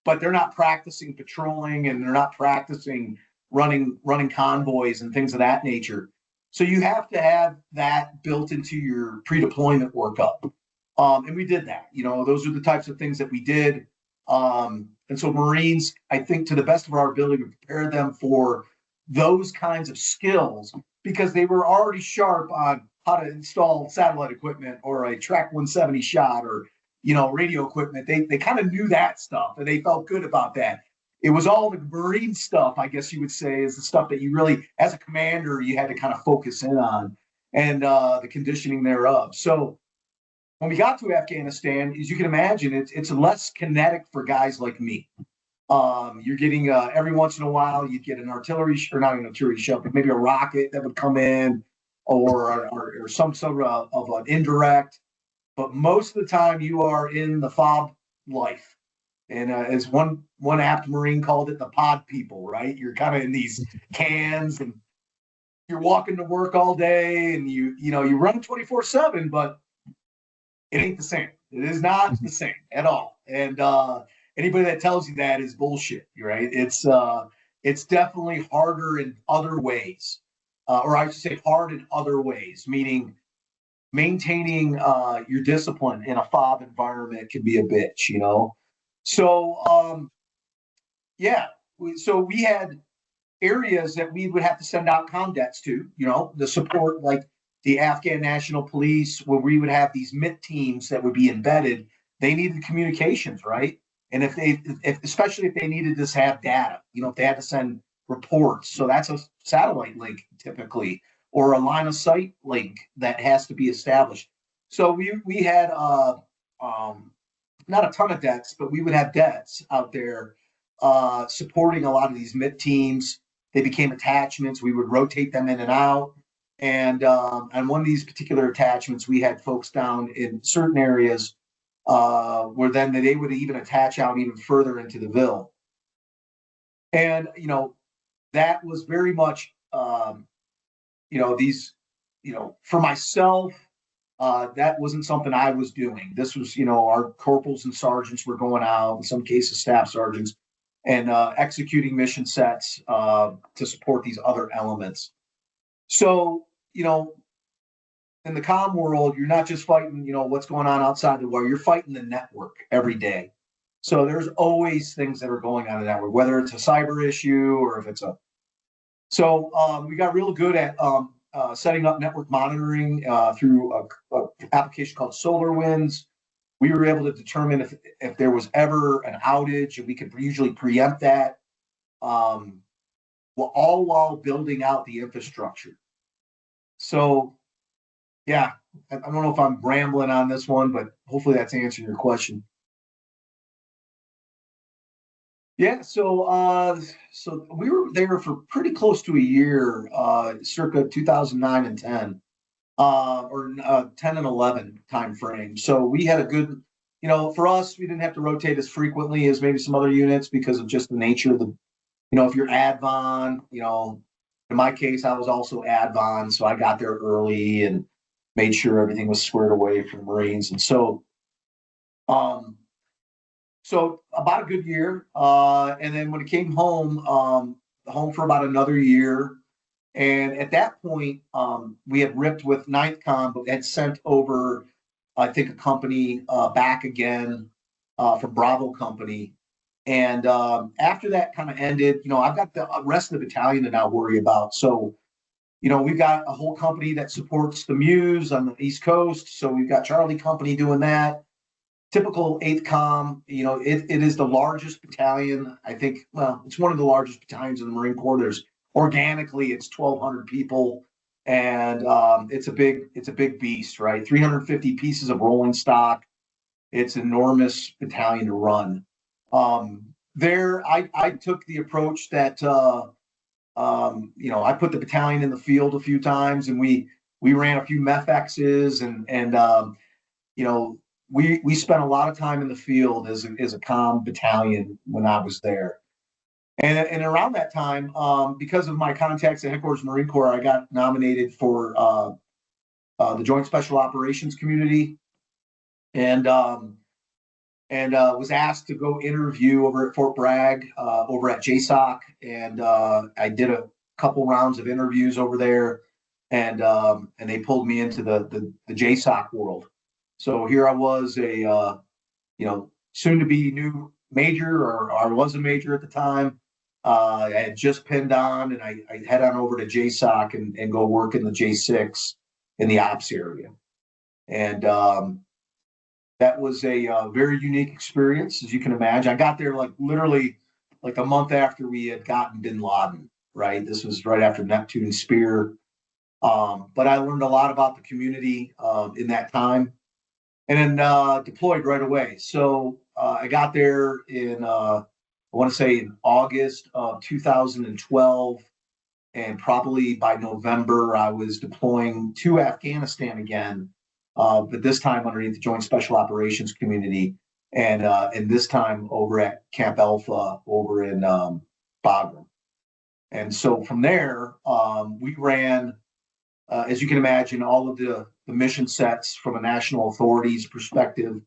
but they're not practicing patrolling and they're not practicing running convoys and things of that nature. So you have to have that built into your pre-deployment workup. And we did that. Those are the types of things that we did. And so Marines, I think to the best of our ability, we prepared them for those kinds of skills because they were already sharp on how to install satellite equipment or a Track 170 shot or, radio equipment. They kind of knew that stuff and they felt good about that. It was all the Marine stuff, I guess you would say, is the stuff that you really, as a commander, you had to kind of focus in on and the conditioning thereof. So when we got to Afghanistan, as you can imagine, it's less kinetic for guys like me. You're getting every once in a while, you'd get an artillery, or not an artillery shell, but maybe a rocket that would come in or some sort of an indirect. But most of the time you are in the FOB life. And as one apt Marine called it, the pod people, right? You're kind of in these cans and you're walking to work all day and you run 24/7, but it ain't the same. It is not the same at all. And anybody that tells you that is bullshit, right? It's definitely harder in other ways, or I should say hard in other ways, meaning maintaining your discipline in a fob environment can be a bitch, you know. So yeah, so we had areas that we would have to send out comdets to, you know, the support, like the Afghan National Police, where we would have these MIT teams that would be embedded. They needed communications, right? And especially if they needed to have data, you know, if they had to send reports. So that's a satellite link typically, or a line of sight link that has to be established. So we had not a ton of debts, but we would have debts out there supporting a lot of these MIT teams. They became attachments. We would rotate them in and out. And on one of these particular attachments, we had folks down in certain areas where then they would even attach out even further into the Ville. And, you know, that was very much, you know, these, you know, for myself, that wasn't something I was doing. This was, you know, our corporals and sergeants were going out, in some cases, staff sergeants, and executing mission sets to support these other elements. So, you know, in the comm world, you're not just fighting, you know, what's going on outside the war, you're fighting the network every day. So there's always things that are going on in the network, whether it's a cyber issue or if it's a. So we got real good at setting up network monitoring through an application called SolarWinds. We were able to determine if there was ever an outage, and we could usually preempt that, all while building out the infrastructure. So, yeah, I don't know if I'm rambling on this one, but hopefully that's answering your question. Yeah, so we were there for pretty close to a year, circa 2009 and 10, or 10 and 11 time frame. So we had a good, you know, for us, we didn't have to rotate as frequently as maybe some other units because of just the nature of the, you know, if you're advon, you know, in my case, I was also advon, so I got there early and made sure everything was squared away for the Marines. And so, so about a good year. And then when it came home, home for about another year. And at that point, we had ripped with 9th Com, but had sent over, I think, a company back again from Bravo Company. And after that kind of ended, you know, I've got the rest of the battalion to now worry about. So, you know, we've got a whole company that supports the Muse on the East Coast. So we've got Charlie Company doing that. Typical 8th Com, you know, it is the largest battalion. I think, well, it's one of the largest battalions in the Marine Corps. There's organically, it's 1,200 people, and it's a big beast, right? 350 pieces of rolling stock. It's an enormous battalion to run. There, I took the approach that, you know, I put the battalion in the field a few times, and we ran a few MEFXs, and you know, we spent a lot of time in the field as a comm battalion when I was there. And around that time, because of my contacts at Headquarters Marine Corps, I got nominated for the Joint Special Operations Community, and was asked to go interview over at Fort Bragg, over at JSOC, and I did a couple rounds of interviews over there, and they pulled me into the JSOC world. So here I was, a you know, soon to be new major, or I was a major at the time. I had just pinned on, and I head on over to JSOC and go work in the J6 in the ops area. And that was a very unique experience, as you can imagine. I got there like literally like a month after we had gotten Bin Laden, right? This was right after Neptune Spear. But I learned a lot about the community in that time. And then deployed right away. So I got there in, I want to say in August of 2012, and probably by November, I was deploying to Afghanistan again, but this time underneath the Joint Special Operations Community, and this time over at Camp Alpha over in Bagram. And so from there, we ran, as you can imagine, all of the mission sets from a national authorities perspective,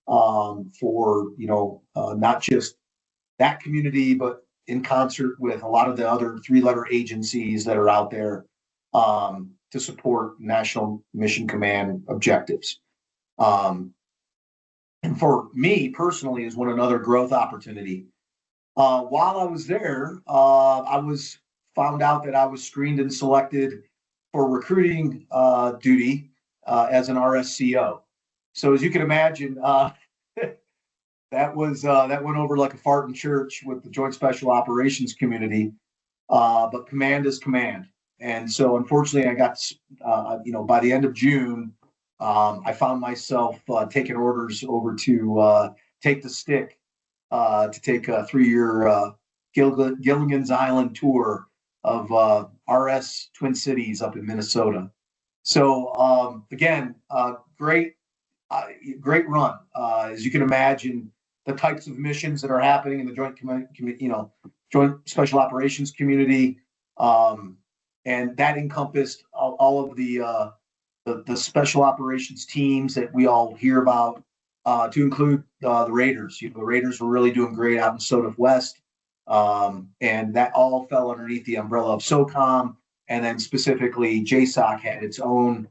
for, you know, not just that community, but in concert with a lot of the other 3-letter agencies that are out there, to support National Mission Command objectives. And for me personally, is one another growth opportunity. While I was there, I was found out that I was screened and selected for recruiting duty as an RSCO. So as you can imagine, that went over like a fart in church with the Joint Special Operations community. But command is command, and so unfortunately, I got by the end of June, I found myself taking orders over to take the stick to take a 3-year Gilligan's Island tour of RS Twin Cities up in Minnesota. So again, great run. As you can imagine, the types of missions that are happening in the Joint Special Operations community, and that encompassed all of the special operations teams that we all hear about, to include the Raiders. The Raiders were really doing great out in SOTF West, and that all fell underneath the umbrella of SOCOM, and then specifically JSOC had its own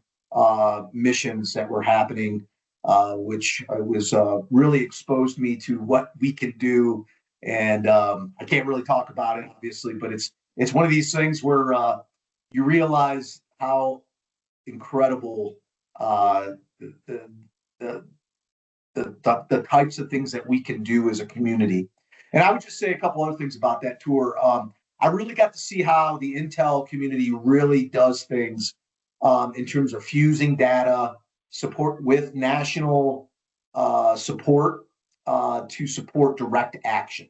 missions that were happening, which was really exposed me to what we could do. And I can't really talk about it, obviously, but it's one of these things where you realize how incredible the types of things that we can do as a community. And I would just say a couple other things about that tour. I really got to see how the intel community really does things in terms of fusing data, support with national support to support direct action.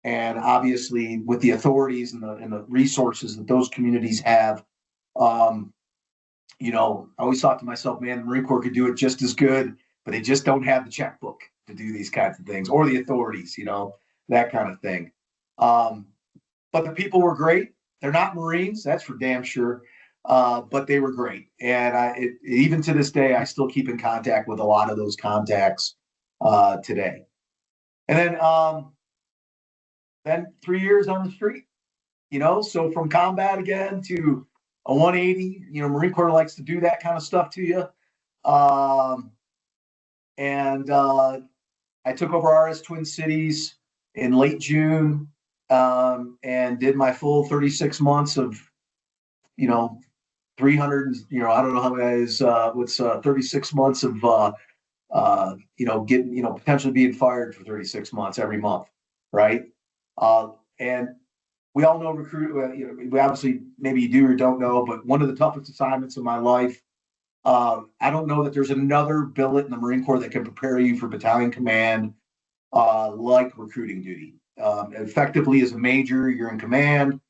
And obviously with the authorities and the resources that those communities have, I always thought to myself, man, the Marine Corps could do it just as good, but they just don't have the checkbook to do these kinds of things, or the authorities, that kind of thing. But the people were great. They're not Marines, that's for damn sure. But they were great. And even to this day, I still keep in contact with a lot of those contacts today. And then 3 years on the street, so from combat again to a 180, Marine Corps likes to do that kind of stuff to you. And I took over RS Twin Cities in late June, and did my full 36 months of, 300, I don't know how that is, what's 36 months of, potentially being fired for 36 months every month, right? And we all know we obviously, maybe you do or don't know, but one of the toughest assignments of my life, I don't know that there's another billet in the Marine Corps that can prepare you for battalion command like recruiting duty. Effectively, as a major, you're in command.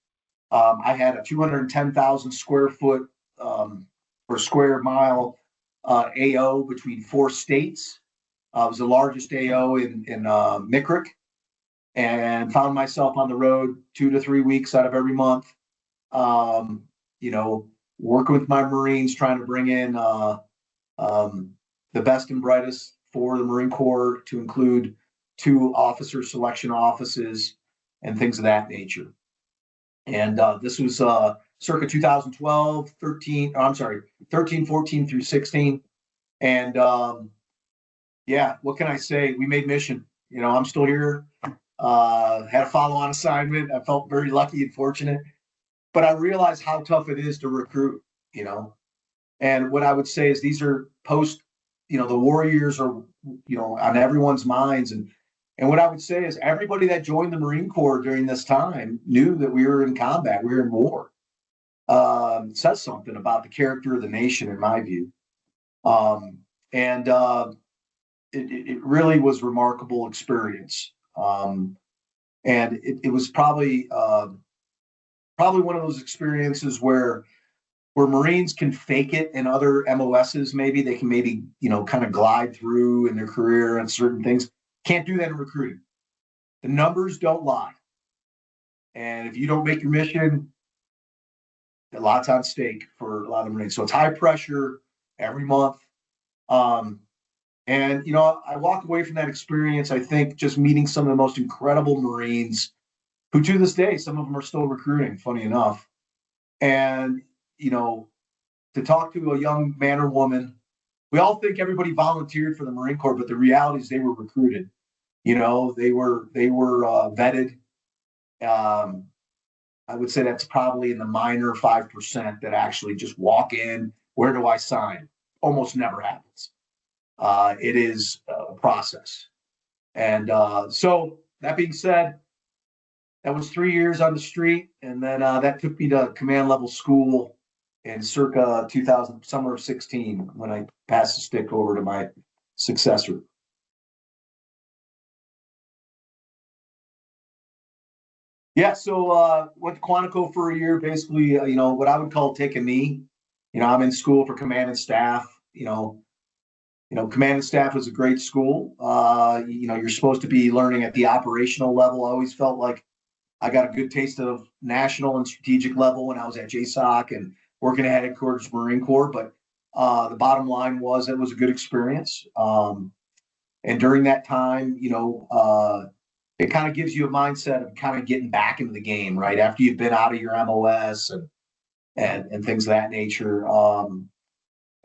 I had a 210,000 square foot or square mile AO between 4 states. I was the largest AO in MCRC, and found myself on the road 2 to 3 weeks out of every month. Working with my Marines, trying to bring in the best and brightest for the Marine Corps, to include 2 officer selection offices and things of that nature. And this was circa 2012, 13, 14 through 16. And what can I say? We made mission. I'm still here. Had a follow-on assignment. I felt very lucky and fortunate. But I realized how tough it is to recruit, And what I would say is these are post, the war years are, on everyone's minds. And what I would say is everybody that joined the Marine Corps during this time knew that we were in combat, we were in war. It says something about the character of the nation, in my view. It really was a remarkable experience. And it was probably one of those experiences where Marines can fake it in other MOSs. Maybe they can kind of glide through in their career and certain things. Can't do that in recruiting. The numbers don't lie. And if you don't make your mission, a lot's on stake for a lot of Marines. So it's high pressure every month. I walk away from that experience, I think, just meeting some of the most incredible Marines who, to this day, some of them are still recruiting, funny enough. And, to talk to a young man or woman. We all think everybody volunteered for the Marine Corps, but the reality is they were recruited. You know, they were vetted. I would say that's probably in the minor 5% that actually just walk in. Where do I sign? Almost never happens. It is a process. And so that being said, that was 3 years on the street. And then that took me to command level school in circa 2000, summer of 16, when I passed the stick over to my successor. Yeah, so went to Quantico for a year, basically, you know, what I would call take a knee. You know, I'm in school for command and staff. Command and staff is a great school. You know, you're supposed to be learning at the operational level. I always felt like I got a good taste of national and strategic level when I was at JSOC and working at headquarters Marine Corps. But the bottom line was it was a good experience. And during that time, you know, it kind of gives you a mindset of kind of getting back into the game, right? After you've been out of your MOS and things of that nature.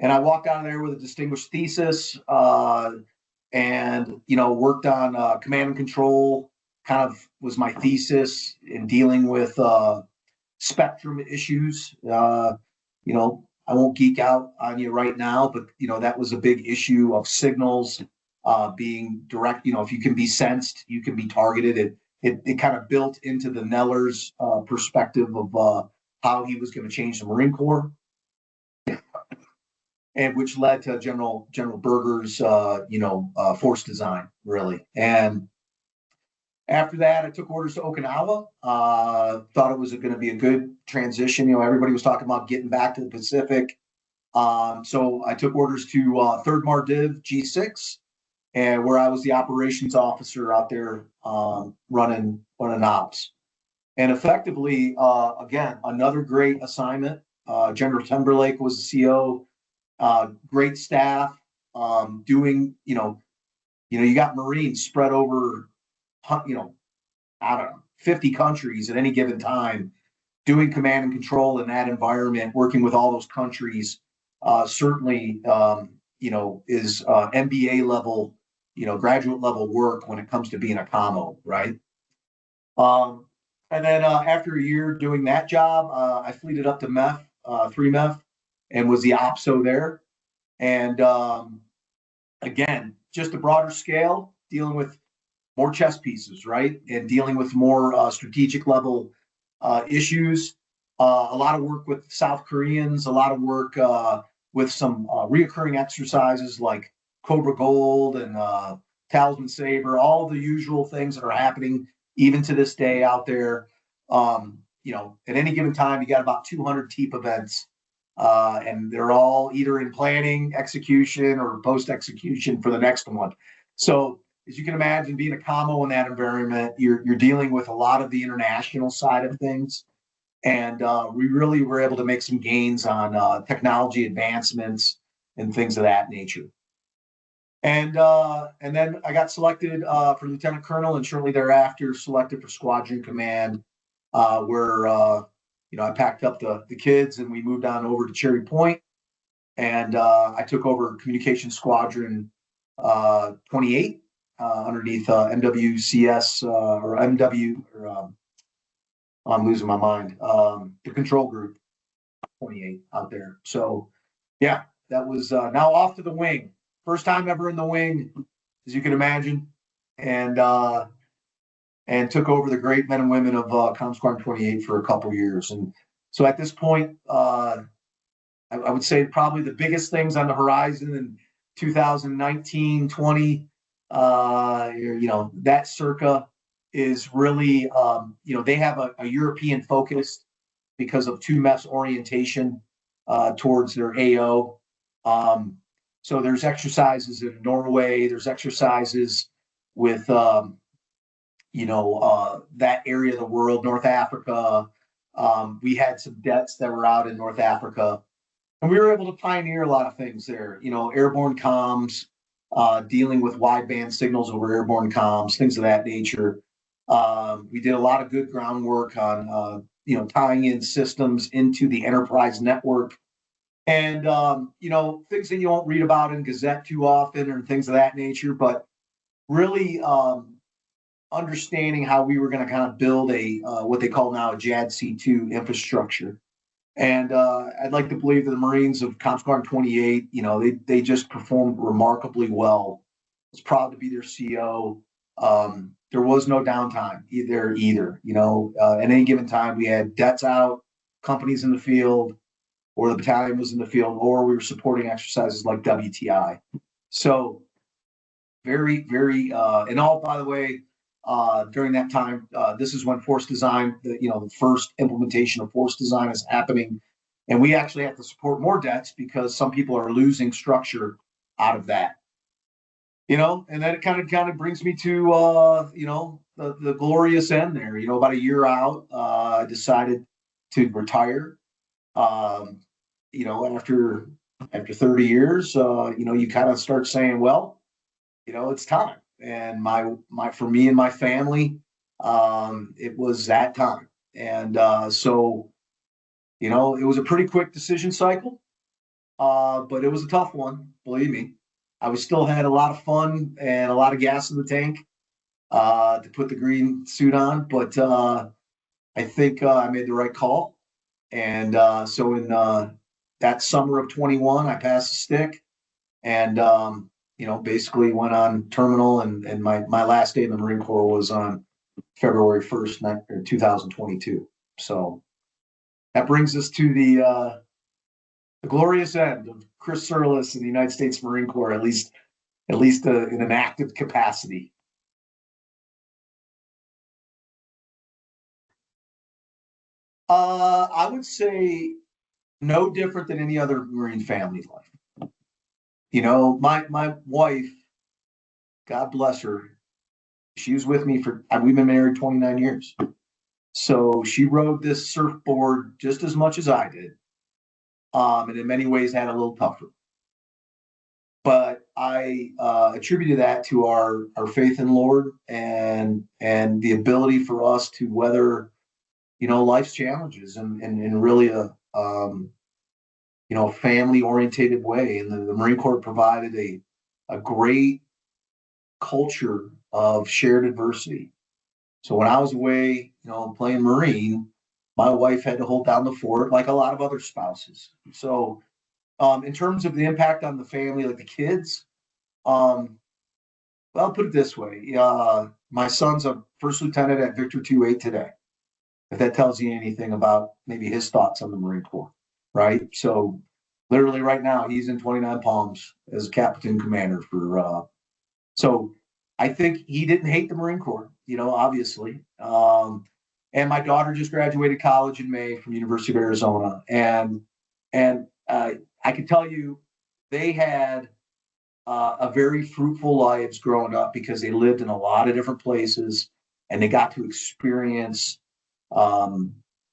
And I walked out of there with a distinguished thesis, and, you know, worked on command and control, kind of was my thesis in dealing with spectrum issues. You know, I won't geek out on you right now, but, you know, that was a big issue of signals being direct. You know, if you can be sensed, you can be targeted. It kind of built into the Neller's perspective of how he was going to change the Marine Corps, and which led to General Berger's force design, really. And after that, I took orders to Okinawa. Thought it was going to be a good transition. You know, everybody was talking about getting back to the Pacific. So I took orders to 3rd MARDIV G6, and where I was the operations officer out there running ops. And effectively, again, another great assignment. General Timberlake was the CO. Great staff, doing, you got Marines spread over, I don't know, 50 countries at any given time, doing command and control in that environment, working with all those countries, certainly, is MBA level, graduate level work when it comes to being a commo, right? And then after a year doing that job, I fleeted up to MEF, 3 MEF, and was the OPSO there. And again, just a broader scale, dealing with more chess pieces, right? And dealing with more strategic level issues. A lot of work with South Koreans, a lot of work with some reoccurring exercises like Cobra Gold and Talisman Saber, all of the usual things that are happening even to this day out there. At any given time, you got about 200 TEEP events. And they're all either in planning, execution, or post-execution for the next one. So as you can imagine, being a commo in that environment, you're dealing with a lot of the international side of things. And we really were able to make some gains on technology advancements and things of that nature. And then I got selected for Lieutenant Colonel, and shortly thereafter selected for Squadron Command, where I packed up the kids and we moved on over to Cherry Point, and I took over Communication Squadron 28 underneath MWCS or MW, or I'm losing my mind, the control group 28 out there. So yeah, that was now off to the wing. First time ever in the wing, as you can imagine, and took over the great men and women of Com Squadron 28 for a couple years. And so at this point, I would say probably the biggest things on the horizon in 2019, 20, that circa is really, they have a European focus because of 2 MEF's orientation towards their AO. So there's exercises in Norway, there's exercises with, that area of the world, North Africa. We had some debts that were out in North Africa, and we were able to pioneer a lot of things there. Airborne comms, dealing with wideband signals over airborne comms, things of that nature. We did a lot of good groundwork on, tying in systems into the enterprise network. And, things that you won't read about in Gazette too often or things of that nature, but really understanding how we were going to kind of build a what they call now a JADC2 infrastructure. And I'd like to believe that the Marines of Comp Squadron 28, they just performed remarkably well. I was proud to be their CO. There was no downtime either. At any given time, we had debts out, companies in the field, or the battalion was in the field, or we were supporting exercises like WTI. So very, very, and all, by the way, during that time, this is when force design, the first implementation of force design is happening. And we actually have to support more debts because some people are losing structure out of that. And then it kind of brings me to, the glorious end there. About a year out, I decided to retire. After 30 years, you kind of start saying, well, it's time. And for me and my family, it was that time. And so, it was a pretty quick decision cycle, but it was a tough one, believe me. I still had a lot of fun and a lot of gas in the tank to put the green suit on, but I think I made the right call. And so in that summer of 21, I passed the stick and, basically went on terminal. And my last day in the Marine Corps was on February 1st, 2022. So that brings us to the glorious end of Chris Tsirlis in the United States Marine Corps, at least in an active capacity. I would say no different than any other Marine family life. My wife, God bless her, she was with me we've been married 29 years. So she rode this surfboard just as much as I did. And in many ways had a little tougher. But I attributed that to our faith in Lord and the ability for us to weather, life's challenges and really a family orientated way. And the Marine Corps provided a great culture of shared adversity. So when I was away, playing Marine, my wife had to hold down the fort like a lot of other spouses. So in terms of the impact on the family, like the kids, well, I'll put it this way. My son's a first lieutenant at Victor 28 today. If that tells you anything about maybe his thoughts on the Marine Corps, right? So literally right now, he's in 29 Palms as a captain commander for, so I think he didn't hate the Marine Corps, obviously. And my daughter just graduated college in May from University of Arizona. And I can tell you they had a very fruitful lives growing up because they lived in a lot of different places and they got to experience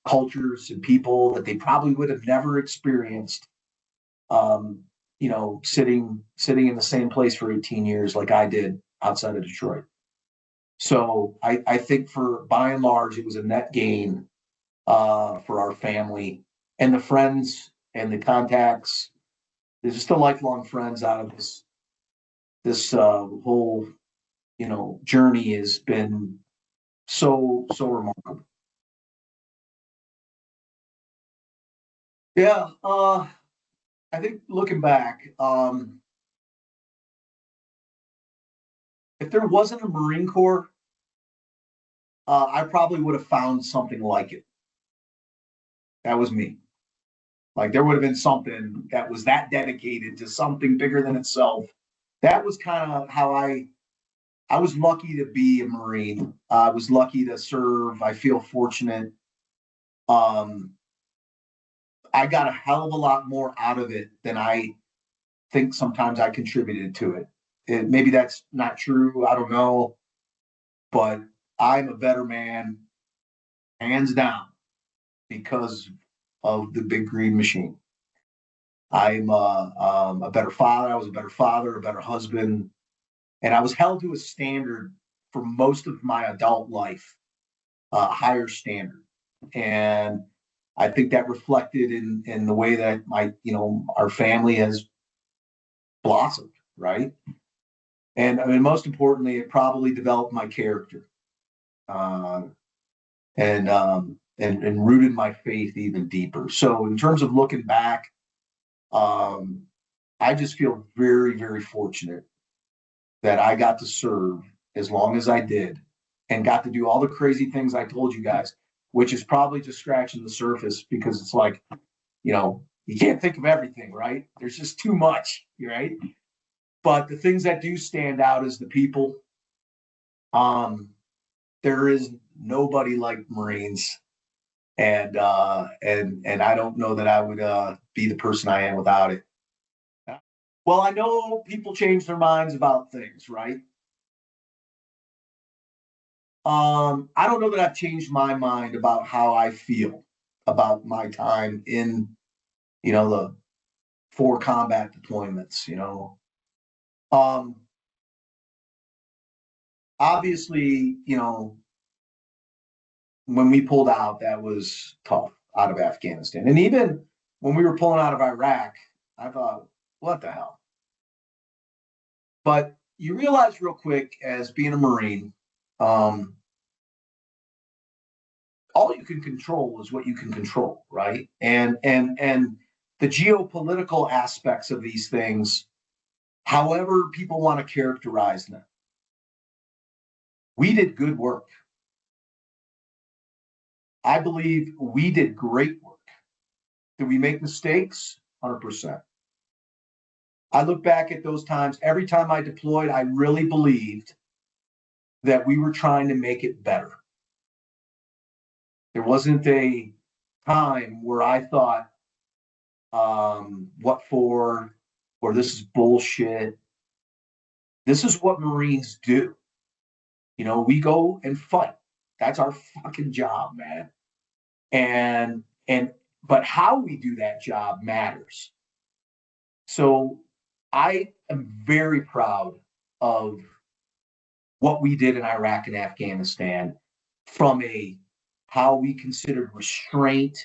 cultures and people that they probably would have never experienced, sitting in the same place for 18 years like I did outside of Detroit. So I think by and large, it was a net gain for our family and the friends and the contacts. There's just a lifelong friends out of this whole, journey has been so remarkable. Yeah, I think looking back, if there wasn't a Marine Corps, I probably would have found something like it. That was me. Like there would have been something that was that dedicated to something bigger than itself. That was kind of how I was lucky to be a Marine. I was lucky to serve. I feel fortunate. I got a hell of a lot more out of it than I think sometimes I contributed to it. Maybe that's not true. I don't know. But I'm a better man, hands down, because of the big green machine. I'm a better father. I was a better father, a better husband. And I was held to a standard for most of my adult life, a higher standard. And I think that reflected in the way that our family has blossomed, right? And I mean, most importantly, it probably developed my character, and rooted my faith even deeper. So in terms of looking back, I just feel very, very fortunate that I got to serve as long as I did and got to do all the crazy things I told you guys, which is probably just scratching the surface, because it's like, you can't think of everything, right? There's just too much, right? But the things that do stand out is the people. There is nobody like Marines. And I don't know that I would be the person I am without it. Well, I know people change their minds about things, right? I don't know that I've changed my mind about how I feel about my time in, the 4 combat deployments, Obviously, when we pulled out, that was tough out of Afghanistan. And even when we were pulling out of Iraq, I thought, what the hell? But you realize real quick, as being a Marine, all you can control is what you can control, right? And the geopolitical aspects of these things, however people want to characterize them, we did good work. I believe we did great work. Did we make mistakes? 100%. I look back at those times. Every time I deployed, I really believed that we were trying to make it better. There wasn't a time where I thought, what for, or this is bullshit. This is what Marines do. We go and fight. That's our fucking job, man. But how we do that job matters. So I am very proud of what we did in Iraq and Afghanistan, from how we considered restraint.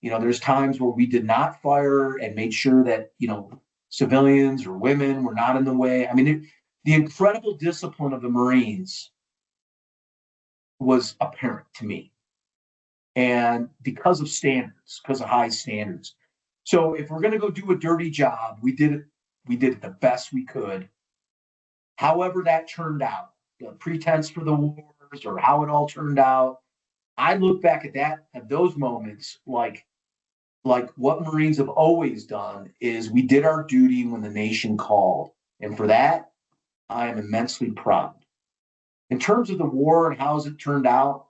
There's times where we did not fire and made sure that, civilians or women were not in the way. I mean, the incredible discipline of the Marines was apparent to me. And because of standards, because of high standards. So if we're going to go do a dirty job, we did it the best we could. However that turned out, the pretense for the wars or how it all turned out, I look back at those moments like what Marines have always done is we did our duty when the nation called. And for that, I am immensely proud. In terms of the war and how has it turned out,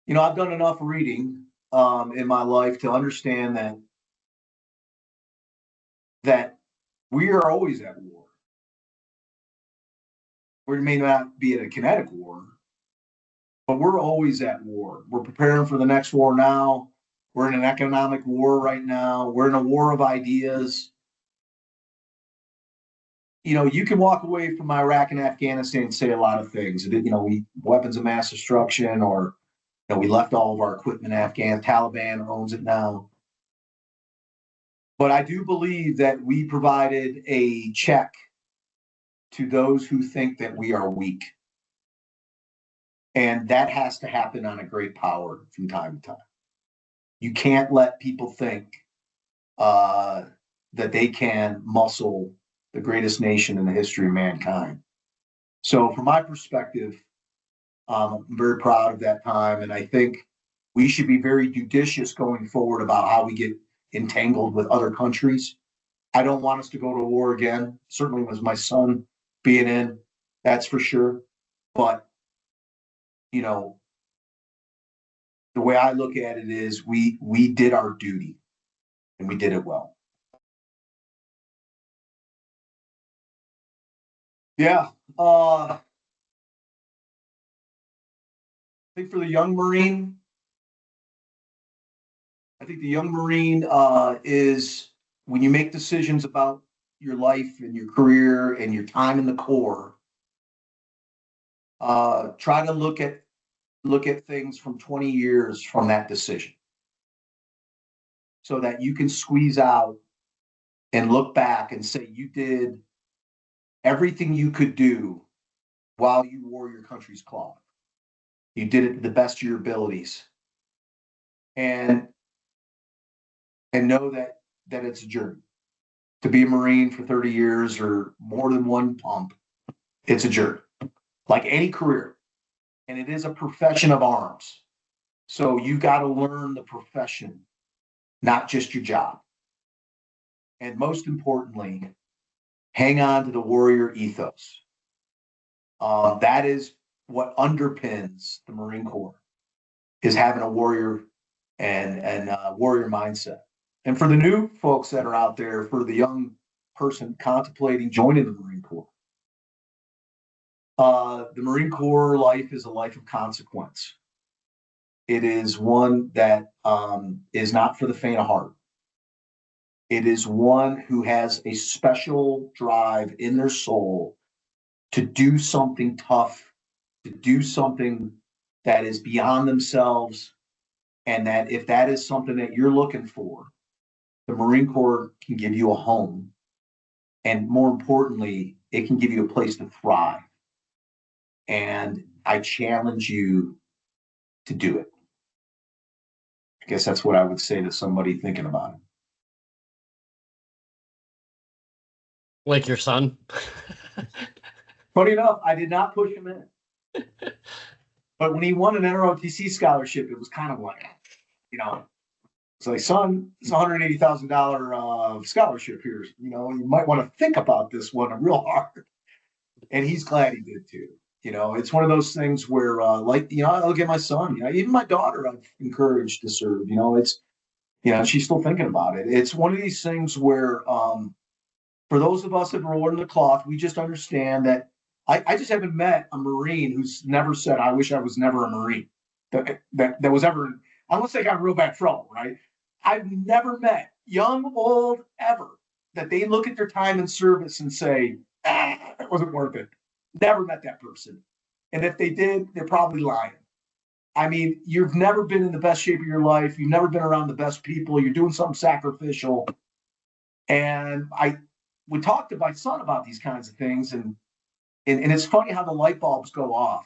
I've done enough reading in my life to understand that we are always at war. We may not be in a kinetic war, but we're always at war. We're preparing for the next war now. We're in an economic war right now. We're in a war of ideas. You can walk away from Iraq and Afghanistan and say a lot of things. We weapons of mass destruction, or we left all of our equipment in Afghan. Taliban owns it now. But I do believe that we provided a check to those who think that we are weak. And that has to happen on a great power from time to time. You can't let people think that they can muscle the greatest nation in the history of mankind. So from my perspective, I'm very proud of that time. And I think we should be very judicious going forward about how we get entangled with other countries. I don't want us to go to war again. Certainly with my son being in, that's for sure. But, the way I look at it is we did our duty and we did it well. Yeah. I think for the young Marine, is when you make decisions about your life and your career and your time in the Corps, try to look at things from 20 years from that decision. so that you can squeeze out and look back and say you did everything you could do while you wore your country's cloth. You did it to the best of your abilities. And know that it's a journey. To be a Marine for 30 years or more than one pump, it's a journey. Like any career. And it is a profession of arms. So you got to learn the profession, not just your job. And most importantly, hang on to the warrior ethos. That is what underpins the Marine Corps, is having a warrior and warrior mindset. And for the new folks that are out there, for the young person contemplating joining the Marine Corps, the Marine Corps life is a life of consequence. It is one that is not for the faint of heart. It is one who has a special drive in their soul to do something tough, to do something that is beyond themselves. And that if that is something that you're looking for, the Marine Corps can give you a home. And more importantly, it can give you a place to thrive. And I challenge you to do it. I guess that's what I would say to somebody thinking about it. Like your son? Funny enough, I did not push him in. But when he won an NROTC scholarship, it was kind of like, it's like, son, it's a $180,000 scholarship here. You might want to think about this one real hard. And he's glad he did too. It's one of those things where, I look at my son, even my daughter, I've encouraged to serve. It's, she's still thinking about it. It's one of these things where, for those of us that are wearing the cloth, we just understand that I just haven't met a Marine who's never said, I wish I was never a Marine. That was ever, unless they got in real bad trouble, right? I've never met, young, old, ever, that they look at their time in service and say, it wasn't worth it. Never met that person. And if they did, they're probably lying. I mean, you've never been in the best shape of your life. You've never been around the best people. You're doing something sacrificial. And we talked to my son about these kinds of things. And it's funny how the light bulbs go off,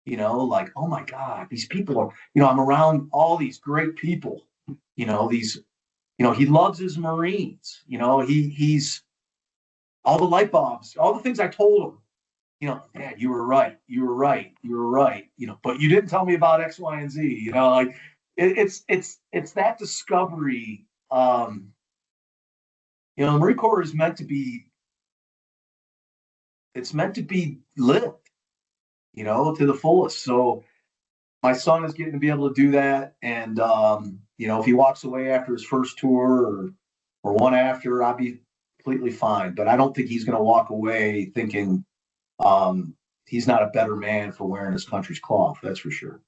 like, oh my God, these people are, I'm around all these great people, he loves his Marines, he's all the light bulbs, all the things I told him, Dad, you were right, but you didn't tell me about X, Y, and Z, like it's that discovery. The Marine Corps is meant to be lived, to the fullest. So my son is getting to be able to do that. And, if he walks away after his first tour or one after, I'll be completely fine. But I don't think he's going to walk away thinking he's not a better man for wearing his country's cloth. That's for sure.